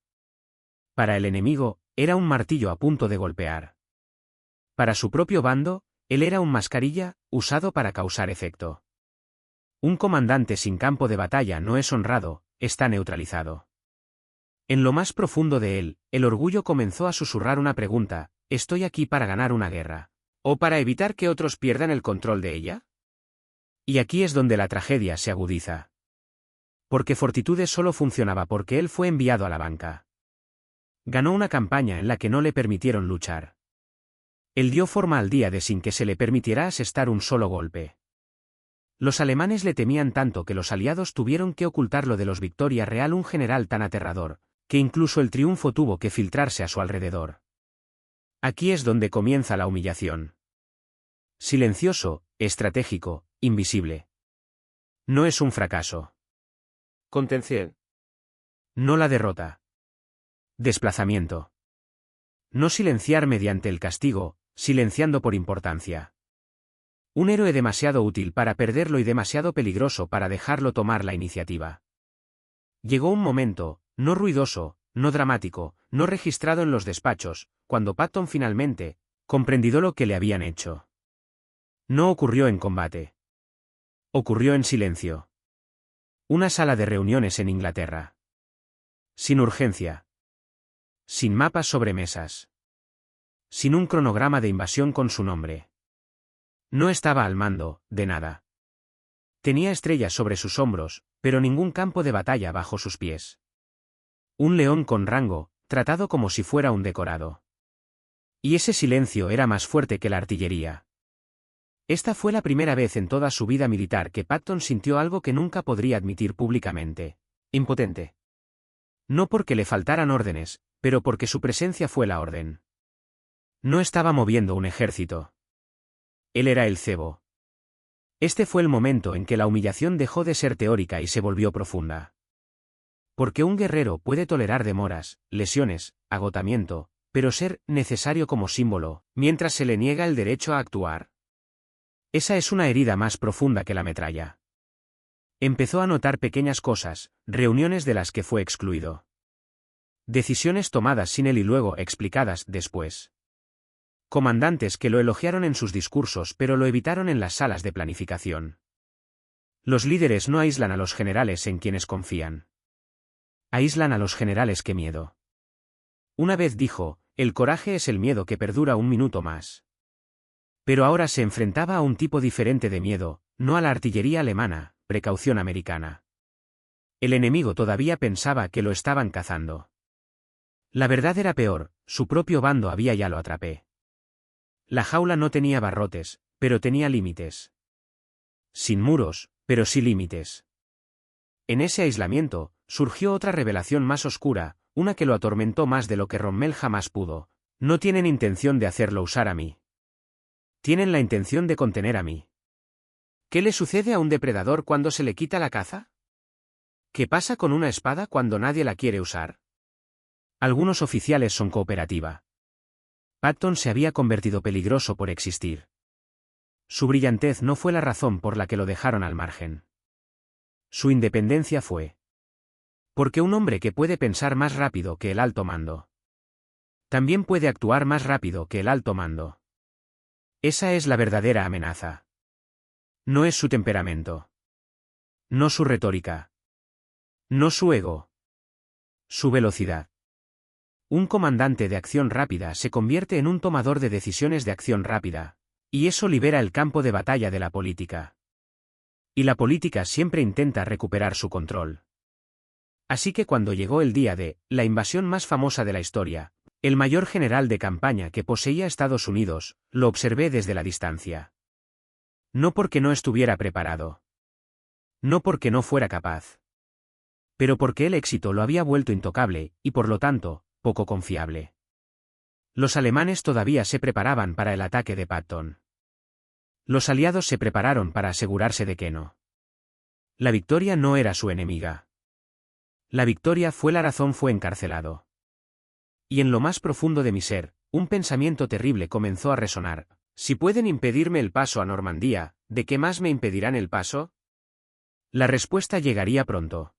Para el enemigo, era un martillo a punto de golpear. Para su propio bando, él era un mascarilla, usado para causar efecto. Un comandante sin campo de batalla no es honrado, está neutralizado. En lo más profundo de él, el orgullo comenzó a susurrar una pregunta: ¿estoy aquí para ganar una guerra? ¿O para evitar que otros pierdan el control de ella? Y aquí es donde la tragedia se agudiza. Porque Fortitude solo funcionaba porque él fue enviado a la banca. Ganó una campaña en la que no le permitieron luchar. Él dio forma al día de sin que se le permitiera asestar un solo golpe. Los alemanes le temían tanto que los aliados tuvieron que ocultarlo de los Victoria Real, un general tan aterrador, que incluso el triunfo tuvo que filtrarse a su alrededor. Aquí es donde comienza la humillación. Silencioso, estratégico, invisible. No es un fracaso. Contención. No la derrota. Desplazamiento. No silenciar mediante el castigo, silenciando por importancia. Un héroe demasiado útil para perderlo y demasiado peligroso para dejarlo tomar la iniciativa. Llegó un momento, no ruidoso, no dramático, no registrado en los despachos, cuando Patton finalmente comprendió lo que le habían hecho. No ocurrió en combate. Ocurrió en silencio. Una sala de reuniones en Inglaterra. Sin urgencia. Sin mapas sobre mesas. Sin un cronograma de invasión con su nombre. No estaba al mando, de nada. Tenía estrellas sobre sus hombros, pero ningún campo de batalla bajo sus pies. Un león con rango, tratado como si fuera un decorado. Y ese silencio era más fuerte que la artillería. Esta fue la primera vez en toda su vida militar que Patton sintió algo que nunca podría admitir públicamente: impotente. No porque le faltaran órdenes, pero porque su presencia fue la orden. No estaba moviendo un ejército. Él era el cebo. Este fue el momento en que la humillación dejó de ser teórica y se volvió profunda. Porque un guerrero puede tolerar demoras, lesiones, agotamiento, pero ser necesario como símbolo, mientras se le niega el derecho a actuar. Esa es una herida más profunda que la metralla. Empezó a notar pequeñas cosas, reuniones de las que fue excluido. Decisiones tomadas sin él y luego explicadas después. Comandantes que lo elogiaron en sus discursos pero lo evitaron en las salas de planificación. Los líderes no aíslan a los generales en quienes confían. Aíslan a los generales que miedo. Una vez dijo, el coraje es el miedo que perdura un minuto más. Pero ahora se enfrentaba a un tipo diferente de miedo, no a la artillería alemana, precaución americana. El enemigo todavía pensaba que lo estaban cazando. La verdad era peor, su propio bando había ya lo atrapé. La jaula no tenía barrotes, pero tenía límites. Sin muros, pero sí límites. En ese aislamiento, surgió otra revelación más oscura, una que lo atormentó más de lo que Rommel jamás pudo. No tienen intención de hacerlo usar a mí. Tienen la intención de contener a mí. ¿Qué le sucede a un depredador cuando se le quita la caza? ¿Qué pasa con una espada cuando nadie la quiere usar? Algunos oficiales son cooperativa. Patton se había convertido peligroso por existir. Su brillantez no fue la razón por la que lo dejaron al margen. Su independencia fue. Porque un hombre que puede pensar más rápido que el alto mando. También puede actuar más rápido que el alto mando. Esa es la verdadera amenaza. No es su temperamento. No su retórica. No su ego. Su velocidad. Un comandante de acción rápida se convierte en un tomador de decisiones de acción rápida, y eso libera el campo de batalla de la política. Y la política siempre intenta recuperar su control. Así que cuando llegó el día de la invasión más famosa de la historia, el mayor general de campaña que poseía Estados Unidos, lo observé desde la distancia. No porque no estuviera preparado. No porque no fuera capaz. Pero porque el éxito lo había vuelto intocable, y por lo tanto, poco confiable. Los alemanes todavía se preparaban para el ataque de Patton. Los aliados se prepararon para asegurarse de que no. La victoria no era su enemiga. La victoria fue la razón, fue encarcelado. Y en lo más profundo de mi ser, un pensamiento terrible comenzó a resonar. Si pueden impedirme el paso a Normandía, ¿de qué más me impedirán el paso? La respuesta llegaría pronto.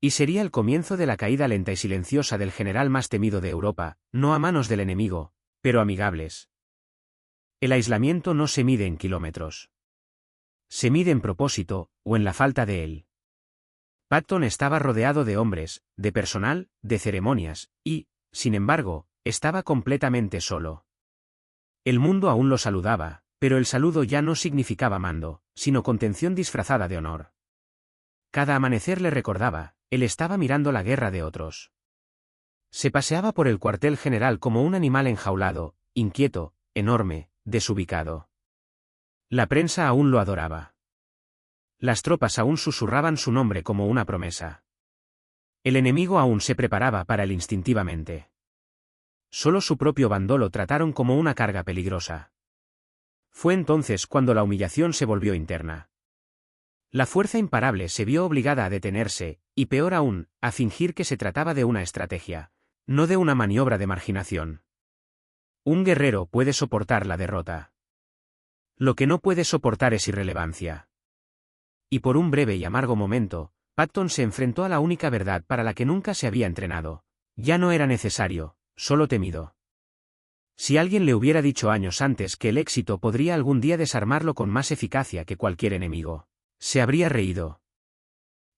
Y sería el comienzo de la caída lenta y silenciosa del general más temido de Europa, no a manos del enemigo, pero amigables. El aislamiento no se mide en kilómetros. Se mide en propósito, o en la falta de él. Patton estaba rodeado de hombres, de personal, de ceremonias, y, sin embargo, estaba completamente solo. El mundo aún lo saludaba, pero el saludo ya no significaba mando, sino contención disfrazada de honor. Cada amanecer le recordaba, él estaba mirando la guerra de otros. Se paseaba por el cuartel general como un animal enjaulado, inquieto, enorme, desubicado. La prensa aún lo adoraba. Las tropas aún susurraban su nombre como una promesa. El enemigo aún se preparaba para él instintivamente. Solo su propio bando lo trataron como una carga peligrosa. Fue entonces cuando la humillación se volvió interna. La fuerza imparable se vio obligada a detenerse, y peor aún, a fingir que se trataba de una estrategia, no de una maniobra de marginación. Un guerrero puede soportar la derrota. Lo que no puede soportar es irrelevancia. Y por un breve y amargo momento, Patton se enfrentó a la única verdad para la que nunca se había entrenado. Ya no era necesario, solo temido. Si alguien le hubiera dicho años antes que el éxito podría algún día desarmarlo con más eficacia que cualquier enemigo, se habría reído.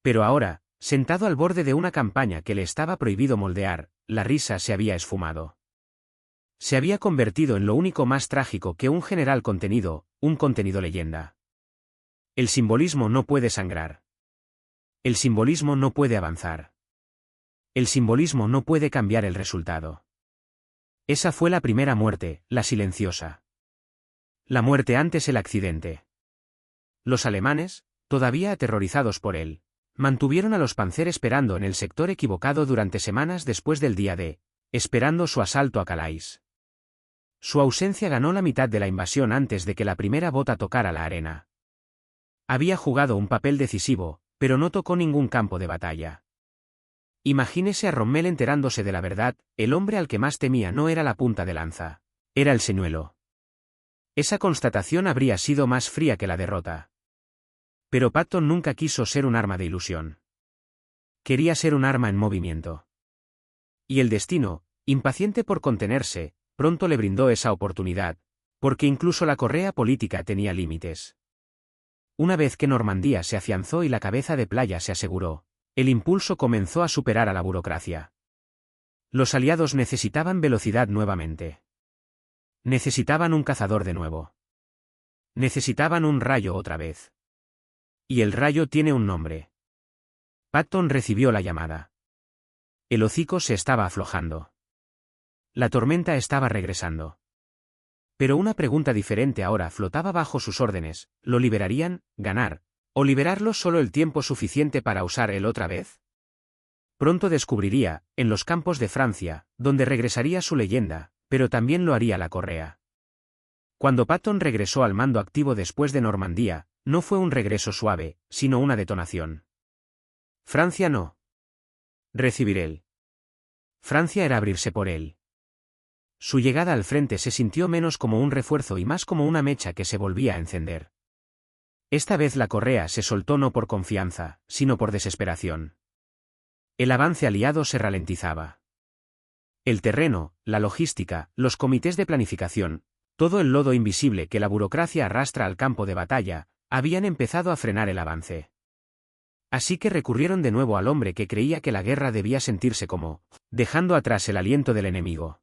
Pero ahora, sentado al borde de una campaña que le estaba prohibido moldear, la risa se había esfumado. Se había convertido en lo único más trágico que un general contenido, un contenido leyenda. El simbolismo no puede sangrar. El simbolismo no puede avanzar. El simbolismo no puede cambiar el resultado. Esa fue la primera muerte, la silenciosa. La muerte antes el accidente. Los alemanes, todavía aterrorizados por él, mantuvieron a los Panzer esperando en el sector equivocado durante semanas después del día D, esperando su asalto a Calais. Su ausencia ganó la mitad de la invasión antes de que la primera bota tocara la arena. Había jugado un papel decisivo, pero no tocó ningún campo de batalla. Imagínese a Rommel enterándose de la verdad, el hombre al que más temía no era la punta de lanza. Era el señuelo. Esa constatación habría sido más fría que la derrota. Pero Patton nunca quiso ser un arma de ilusión. Quería ser un arma en movimiento. Y el destino, impaciente por contenerse, pronto le brindó esa oportunidad, porque incluso la correa política tenía límites. Una vez que Normandía se afianzó y la cabeza de playa se aseguró, el impulso comenzó a superar a la burocracia. Los aliados necesitaban velocidad nuevamente. Necesitaban un cazador de nuevo. Necesitaban un rayo otra vez. Y el rayo tiene un nombre. Patton recibió la llamada. El hocico se estaba aflojando. La tormenta estaba regresando. Pero una pregunta diferente ahora flotaba bajo sus órdenes: ¿lo liberarían, ganar, o liberarlo solo el tiempo suficiente para usar él otra vez? Pronto descubriría, en los campos de Francia, donde regresaría su leyenda, pero también lo haría la correa. Cuando Patton regresó al mando activo después de Normandía, no fue un regreso suave, sino una detonación. Francia no. Recibir él. Francia era abrirse por él. Su llegada al frente se sintió menos como un refuerzo y más como una mecha que se volvía a encender. Esta vez la correa se soltó no por confianza, sino por desesperación. El avance aliado se ralentizaba. El terreno, la logística, los comités de planificación, todo el lodo invisible que la burocracia arrastra al campo de batalla, habían empezado a frenar el avance. Así que recurrieron de nuevo al hombre que creía que la guerra debía sentirse como, dejando atrás el aliento del enemigo.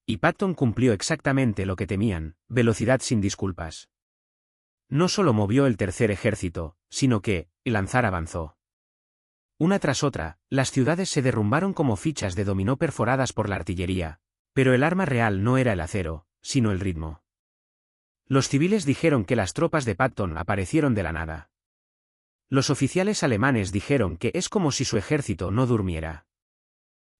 Y Patton cumplió exactamente lo que temían: velocidad sin disculpas. No solo movió el tercer ejército, sino que, el lanzar avanzó. Una tras otra, las ciudades se derrumbaron como fichas de dominó perforadas por la artillería, pero el arma real no era el acero, sino el ritmo. Los civiles dijeron que las tropas de Patton aparecieron de la nada. Los oficiales alemanes dijeron que es como si su ejército no durmiera.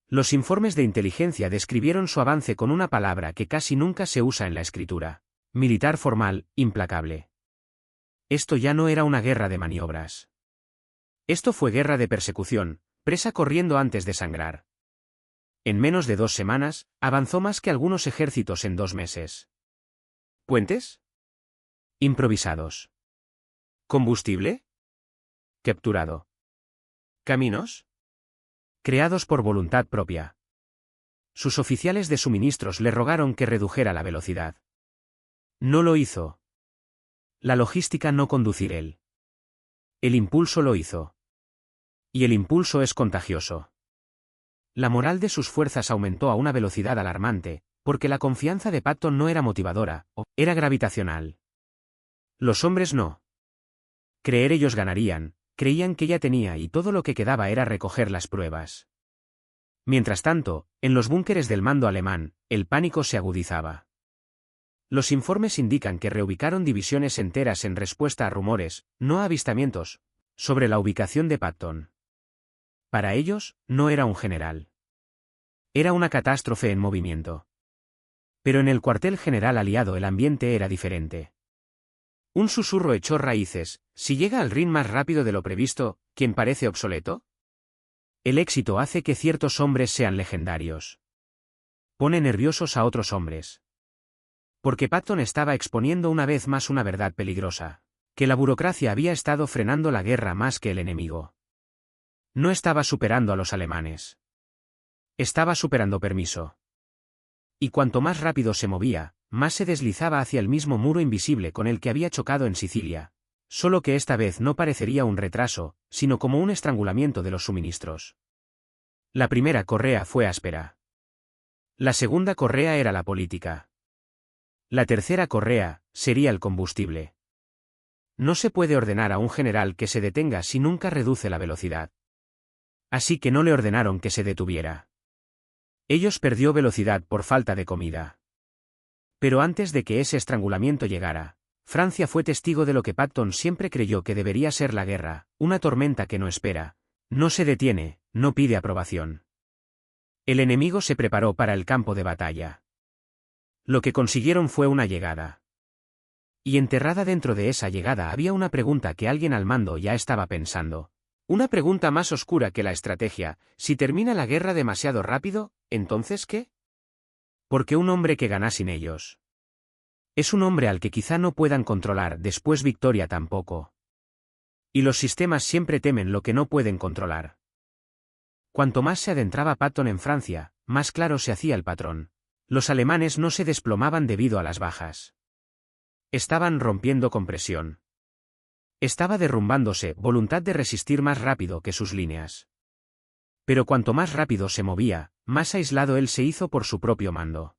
Los informes de inteligencia describieron su avance con una palabra que casi nunca se usa en la escritura: militar formal, implacable. Esto ya no era una guerra de maniobras. Esto fue guerra de persecución, presa corriendo antes de sangrar. En menos de 2 semanas, avanzó más que algunos ejércitos en 2 meses. ¿Puentes? Improvisados. ¿Combustible? Capturado. ¿Caminos? Creados por voluntad propia. Sus oficiales de suministros le rogaron que redujera la velocidad. No lo hizo. La logística no conducir él. El impulso lo hizo. Y el impulso es contagioso. La moral de sus fuerzas aumentó a una velocidad alarmante, porque la confianza de Patton no era motivadora, era gravitacional. Los hombres no. Creer ellos ganarían, creían que ya tenía y todo lo que quedaba era recoger las pruebas. Mientras tanto, en los búnkeres del mando alemán, el pánico se agudizaba. Los informes indican que reubicaron divisiones enteras en respuesta a rumores, no a avistamientos, sobre la ubicación de Patton. Para ellos, no era un general. Era una catástrofe en movimiento. Pero en el cuartel general aliado el ambiente era diferente. Un susurro echó raíces: si llega al Rin más rápido de lo previsto, ¿quién parece obsoleto? El éxito hace que ciertos hombres sean legendarios. Pone nerviosos a otros hombres. Porque Patton estaba exponiendo una vez más una verdad peligrosa: que la burocracia había estado frenando la guerra más que el enemigo. No estaba superando a los alemanes. Estaba superando permiso. Y cuanto más rápido se movía, más se deslizaba hacia el mismo muro invisible con el que había chocado en Sicilia, solo que esta vez no parecería un retraso, sino como un estrangulamiento de los suministros. La primera correa fue áspera. La segunda correa era la política. La tercera correa sería el combustible. No se puede ordenar a un general que se detenga si nunca reduce la velocidad. Así que no le ordenaron que se detuviera. Ellos perdió velocidad por falta de comida. Pero antes de que ese estrangulamiento llegara, Francia fue testigo de lo que Patton siempre creyó que debería ser la guerra: una tormenta que no espera, no se detiene, no pide aprobación. El enemigo se preparó para el campo de batalla. Lo que consiguieron fue una llegada. Y enterrada dentro de esa llegada había una pregunta que alguien al mando ya estaba pensando: Una pregunta más oscura que la estrategia: si termina la guerra demasiado rápido, ¿entonces qué? Porque un hombre que gana sin ellos es un hombre al que quizá no puedan controlar después victoria tampoco. Y los sistemas siempre temen lo que no pueden controlar. Cuanto más se adentraba Patton en Francia, más claro se hacía el patrón. Los alemanes no se desplomaban debido a las bajas. Estaban rompiendo con presión. Estaba derrumbándose voluntad de resistir más rápido que sus líneas. Pero cuanto más rápido se movía, más aislado él se hizo por su propio mando.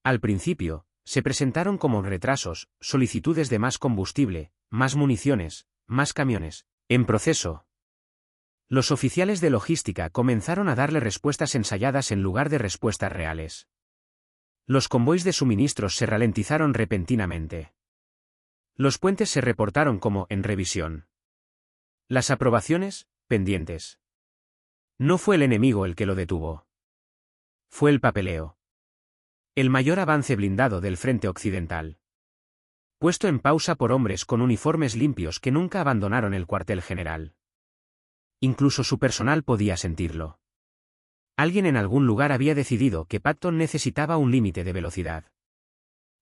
Al principio, se presentaron como retrasos, solicitudes de más combustible, más municiones, más camiones. En proceso, los oficiales de logística comenzaron a darle respuestas ensayadas en lugar de respuestas reales. Los convoys de suministros se ralentizaron repentinamente. Los puentes se reportaron como en revisión. Las aprobaciones, pendientes. No fue el enemigo el que lo detuvo. Fue el papeleo. El mayor avance blindado del frente occidental. Puesto en pausa por hombres con uniformes limpios que nunca abandonaron el cuartel general. Incluso su personal podía sentirlo. Alguien en algún lugar había decidido que Patton necesitaba un límite de velocidad.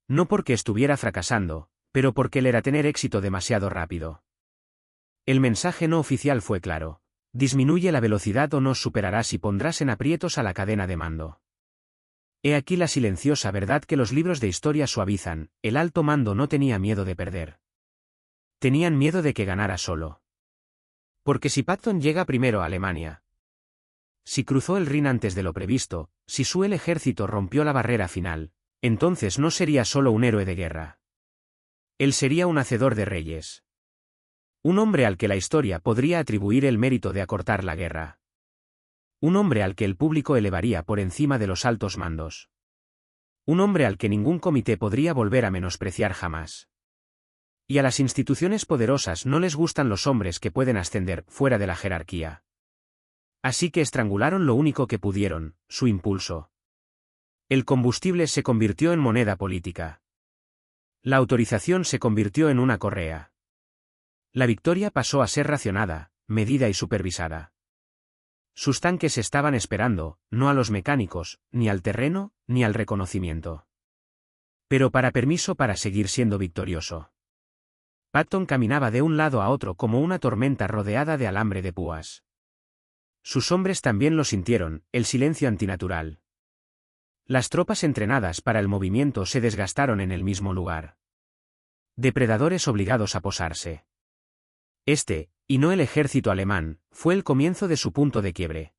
No porque estuviera fracasando, pero porque él era tener éxito demasiado rápido. El mensaje no oficial fue claro: disminuye la velocidad o nos superarás y pondrás en aprietos a la cadena de mando. He aquí la silenciosa verdad que los libros de historia suavizan: el alto mando no tenía miedo de perder. Tenían miedo de que ganara solo. Porque si Patton llega primero a Alemania, si cruzó el Rin antes de lo previsto, si el ejército rompió la barrera final, entonces no sería solo un héroe de guerra. Él sería un hacedor de reyes. Un hombre al que la historia podría atribuir el mérito de acortar la guerra. Un hombre al que el público elevaría por encima de los altos mandos. Un hombre al que ningún comité podría volver a menospreciar jamás. Y a las instituciones poderosas no les gustan los hombres que pueden ascender fuera de la jerarquía. Así que estrangularon lo único que pudieron: su impulso. El combustible se convirtió en moneda política. La autorización se convirtió en una correa. La victoria pasó a ser racionada, medida y supervisada. Sus tanques estaban esperando, no a los mecánicos, ni al terreno, ni al reconocimiento. Pero para permiso para seguir siendo victorioso. Patton caminaba de un lado a otro como una tormenta rodeada de alambre de púas. Sus hombres también lo sintieron: el silencio antinatural. Las tropas entrenadas para el movimiento se desgastaron en el mismo lugar. Depredadores obligados a posarse. Este, y no el ejército alemán, fue el comienzo de su punto de quiebre.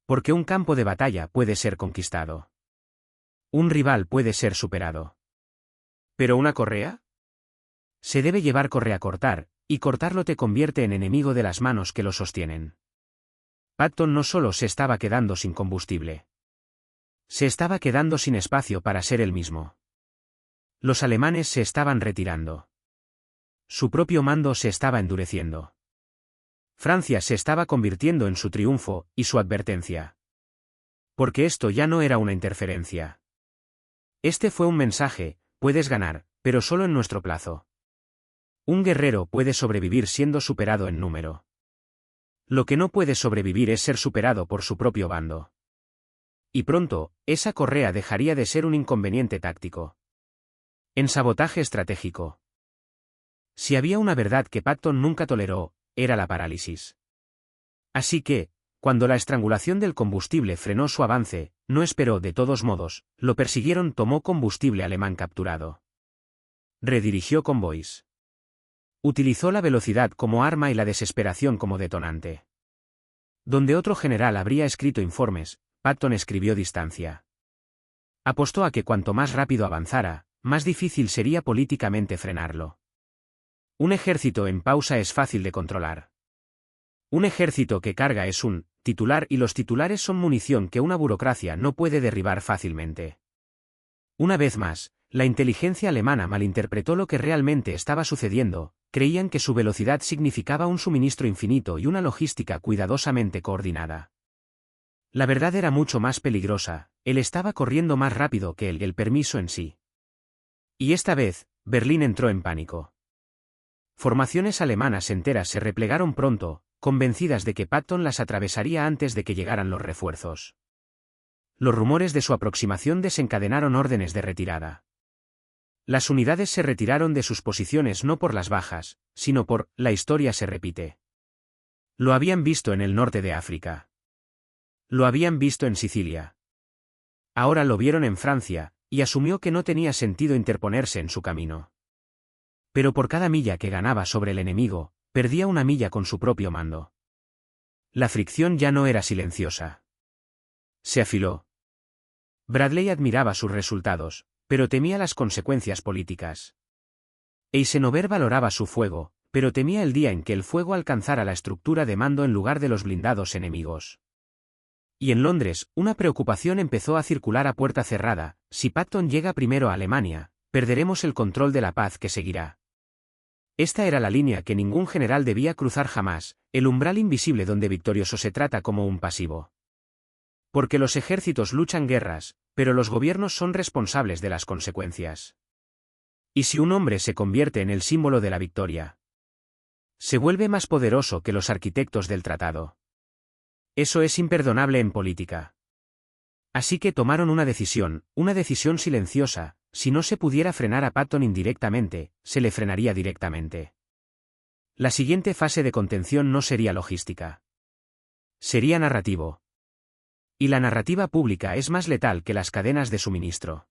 Porque un campo de batalla puede ser conquistado. Un rival puede ser superado. ¿Pero una correa? Se debe llevar correa cortar, y cortarlo te convierte en enemigo de las manos que lo sostienen. Patton no solo se estaba quedando sin combustible. Se estaba quedando sin espacio para ser él mismo. Los alemanes se estaban retirando. Su propio mando se estaba endureciendo. Francia se estaba convirtiendo en su triunfo, y su advertencia. Porque esto ya no era una interferencia. Este fue un mensaje: puedes ganar, pero solo en nuestro plazo. Un guerrero puede sobrevivir siendo superado en número. Lo que no puede sobrevivir es ser superado por su propio bando. Y pronto, esa correa dejaría de ser un inconveniente táctico. En sabotaje estratégico. Si había una verdad que Patton nunca toleró, era la parálisis. Así que, cuando la estrangulación del combustible frenó su avance, no esperó de todos modos, lo persiguieron: tomó combustible alemán capturado. Redirigió convoys. Utilizó la velocidad como arma y la desesperación como detonante. Donde otro general habría escrito informes, Patton escribió distancia. Apostó a que cuanto más rápido avanzara, más difícil sería políticamente frenarlo. Un ejército en pausa es fácil de controlar. Un ejército que carga es un titular, y los titulares son munición que una burocracia no puede derribar fácilmente. Una vez más, la inteligencia alemana malinterpretó lo que realmente estaba sucediendo: creían que su velocidad significaba un suministro infinito y una logística cuidadosamente coordinada. La verdad era mucho más peligrosa: él estaba corriendo más rápido que el permiso en sí. Y esta vez, Berlín entró en pánico. Formaciones alemanas enteras se replegaron pronto, convencidas de que Patton las atravesaría antes de que llegaran los refuerzos. Los rumores de su aproximación desencadenaron órdenes de retirada. Las unidades se retiraron de sus posiciones no por las bajas, sino por «la historia se repite». Lo habían visto en el norte de África. Lo habían visto en Sicilia. Ahora lo vieron en Francia, y asumió que no tenía sentido interponerse en su camino. Pero por cada milla que ganaba sobre el enemigo, perdía una milla con su propio mando. La fricción ya no era silenciosa. Se afiló. Bradley admiraba sus resultados, pero temía las consecuencias políticas. Eisenhower valoraba su fuego, pero temía el día en que el fuego alcanzara la estructura de mando en lugar de los blindados enemigos. Y en Londres, una preocupación empezó a circular a puerta cerrada: si Patton llega primero a Alemania, perderemos el control de la paz que seguirá. Esta era la línea que ningún general debía cruzar jamás, el umbral invisible donde victorioso se trata como un pasivo. Porque los ejércitos luchan guerras, pero los gobiernos son responsables de las consecuencias. ¿Y si un hombre se convierte en el símbolo de la victoria? Se vuelve más poderoso que los arquitectos del tratado. Eso es imperdonable en política. Así que tomaron una decisión silenciosa: si no se pudiera frenar a Patton indirectamente, se le frenaría directamente. La siguiente fase de contención no sería logística. Sería narrativo. Y la narrativa pública es más letal que las cadenas de suministro.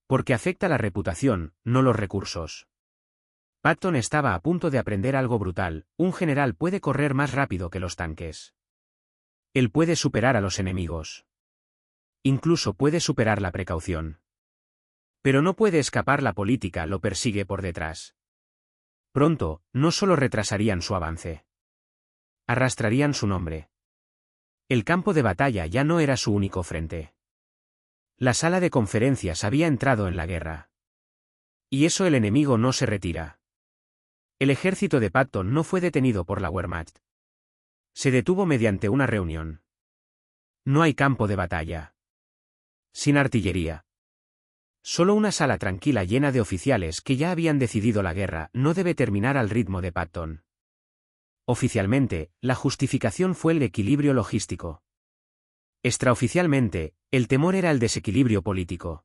Porque afecta la reputación, no los recursos. Patton estaba a punto de aprender algo brutal: un general puede correr más rápido que los tanques. Él puede superar a los enemigos. Incluso puede superar la precaución. Pero no puede escapar: la política lo persigue por detrás. Pronto, no solo retrasarían su avance. Arrastrarían su nombre. El campo de batalla ya no era su único frente. La sala de conferencias había entrado en la guerra. Y eso el enemigo no se retira. El ejército de Patton no fue detenido por la Wehrmacht. Se detuvo mediante una reunión. No hay campo de batalla. Sin artillería. Solo una sala tranquila llena de oficiales que ya habían decidido la guerra no debe terminar al ritmo de Patton. Oficialmente, la justificación fue el equilibrio logístico. Extraoficialmente, el temor era el desequilibrio político.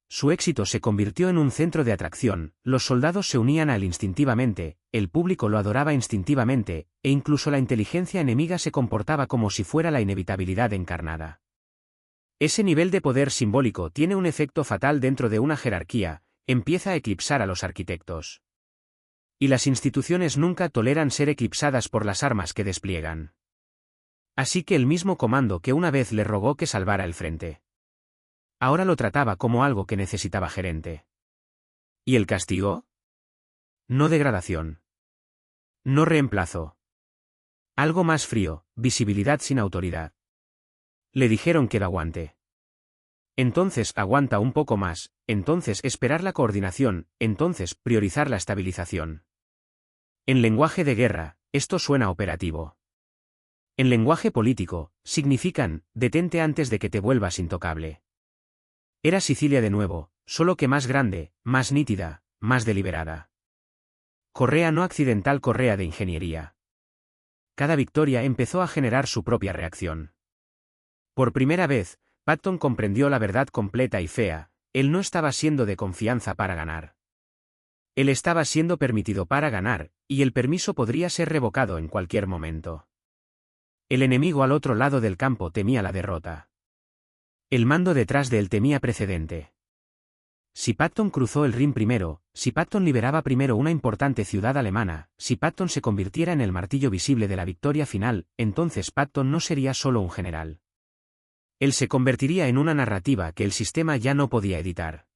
Su éxito se convirtió en un centro de atracción: los soldados se unían a él instintivamente, el público lo adoraba instintivamente, e incluso la inteligencia enemiga se comportaba como si fuera la inevitabilidad encarnada. Ese nivel de poder simbólico tiene un efecto fatal dentro de una jerarquía: empieza a eclipsar a los arquitectos. Y las instituciones nunca toleran ser eclipsadas por las armas que despliegan. Así que el mismo comando que una vez le rogó que salvara el frente, ahora lo trataba como algo que necesitaba gerente. ¿Y el castigo? No degradación. No reemplazo. Algo más frío: visibilidad sin autoridad. Le dijeron que aguante. Entonces aguanta un poco más, entonces esperar la coordinación, entonces priorizar la estabilización. En lenguaje de guerra, esto suena operativo. En lenguaje político, significan: detente antes de que te vuelvas intocable. Era Sicilia de nuevo, solo que más grande, más nítida, más deliberada. Correa no accidental, correa de ingeniería. Cada victoria empezó a generar su propia reacción. Por primera vez, Patton comprendió la verdad completa y fea: él no estaba siendo de confianza para ganar. Él estaba siendo permitido para ganar, y el permiso podría ser revocado en cualquier momento. El enemigo al otro lado del campo temía la derrota. El mando detrás de él temía precedente. Si Patton cruzó el Rin primero, si Patton liberaba primero una importante ciudad alemana, si Patton se convirtiera en el martillo visible de la victoria final, entonces Patton no sería solo un general. Él se convertiría en una narrativa que el sistema ya no podía editar.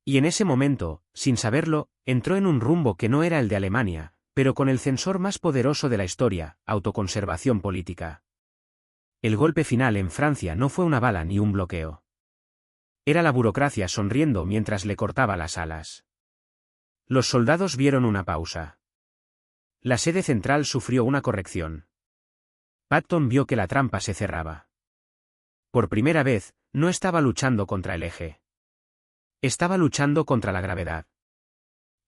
Y en ese momento, sin saberlo, entró en un rumbo que no era el de Alemania, pero con el censor más poderoso de la historia: autoconservación política. El golpe final en Francia no fue una bala ni un bloqueo. Era la burocracia sonriendo mientras le cortaba las alas. Los soldados vieron una pausa. La sede central sufrió una corrección. Patton vio que la trampa se cerraba. Por primera vez, no estaba luchando contra el eje. Estaba luchando contra la gravedad.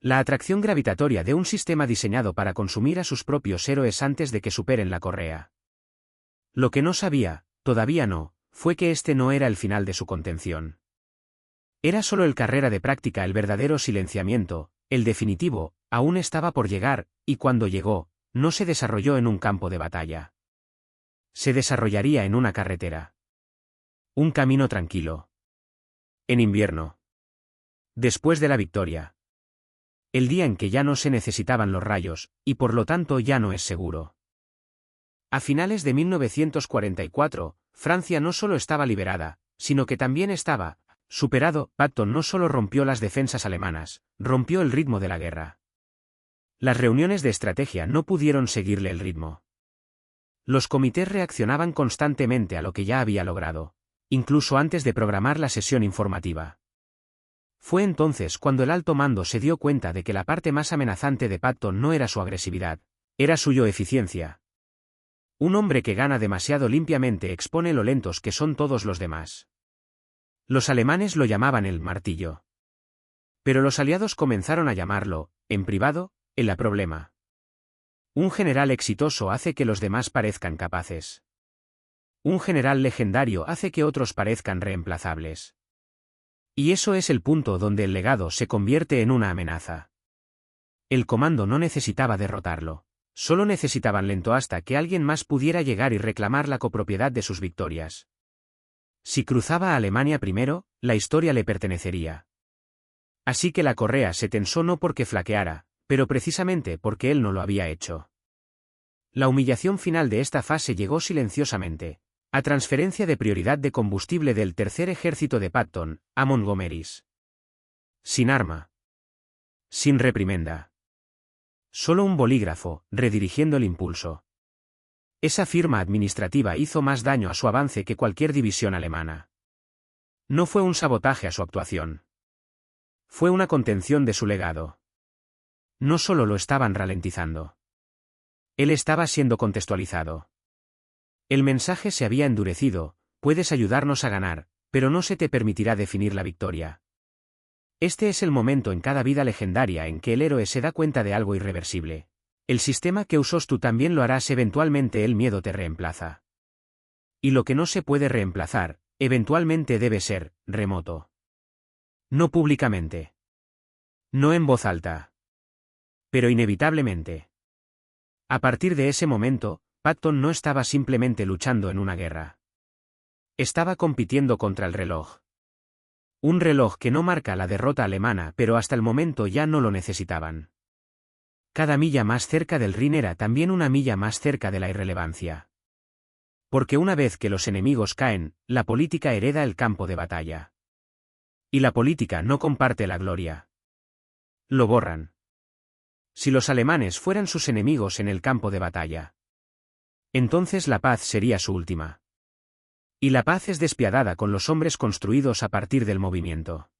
La atracción gravitatoria de un sistema diseñado para consumir a sus propios héroes antes de que superen la correa. Lo que no sabía, todavía no, fue que este no era el final de su contención. Era solo el carrera de práctica, el verdadero silenciamiento, el definitivo, aún estaba por llegar, y cuando llegó, no se desarrolló en un campo de batalla. Se desarrollaría en una carretera. Un camino tranquilo. En invierno. Después de la victoria. El día en que ya no se necesitaban los rayos, y por lo tanto ya no es seguro. A finales de 1944, Francia no solo estaba liberada, sino que también estaba superado. Patton no solo rompió las defensas alemanas, rompió el ritmo de la guerra. Las reuniones de estrategia no pudieron seguirle el ritmo. Los comités reaccionaban constantemente a lo que ya había logrado, incluso antes de programar la sesión informativa. Fue entonces cuando el alto mando se dio cuenta de que la parte más amenazante de Patton no era su agresividad, era su eficiencia. Un hombre que gana demasiado limpiamente expone lo lentos que son todos los demás. Los alemanes lo llamaban el martillo. Pero los aliados comenzaron a llamarlo, en privado, el problema. Un general exitoso hace que los demás parezcan capaces. Un general legendario hace que otros parezcan reemplazables. Y eso es el punto donde el legado se convierte en una amenaza. El comando no necesitaba derrotarlo, solo necesitaban lento hasta que alguien más pudiera llegar y reclamar la copropiedad de sus victorias. Si cruzaba a Alemania primero, la historia le pertenecería. Así que la correa se tensó no porque flaqueara, pero precisamente porque él no lo había hecho. La humillación final de esta fase llegó silenciosamente, a transferencia de prioridad de combustible del tercer ejército de Patton, a Montgomery's. Sin arma. Sin reprimenda. Solo un bolígrafo, redirigiendo el impulso. Esa firma administrativa hizo más daño a su avance que cualquier división alemana. No fue un sabotaje a su actuación. Fue una contención de su legado. No solo lo estaban ralentizando. Él estaba siendo contextualizado. El mensaje se había endurecido: puedes ayudarnos a ganar, pero no se te permitirá definir la victoria. Este es el momento en cada vida legendaria en que el héroe se da cuenta de algo irreversible. El sistema que usas tú también lo harás eventualmente, el miedo te reemplaza. Y lo que no se puede reemplazar, eventualmente debe ser remoto. No públicamente. No en voz alta. Pero inevitablemente. A partir de ese momento, Patton no estaba simplemente luchando en una guerra. Estaba compitiendo contra el reloj. Un reloj que no marca la derrota alemana, pero hasta el momento ya no lo necesitaban. Cada milla más cerca del Rin era también una milla más cerca de la irrelevancia. Porque una vez que los enemigos caen, la política hereda el campo de batalla. Y la política no comparte la gloria. Lo borran. Si los alemanes fueran sus enemigos en el campo de batalla, entonces la paz sería su última. Y la paz es despiadada con los hombres construidos a partir del movimiento.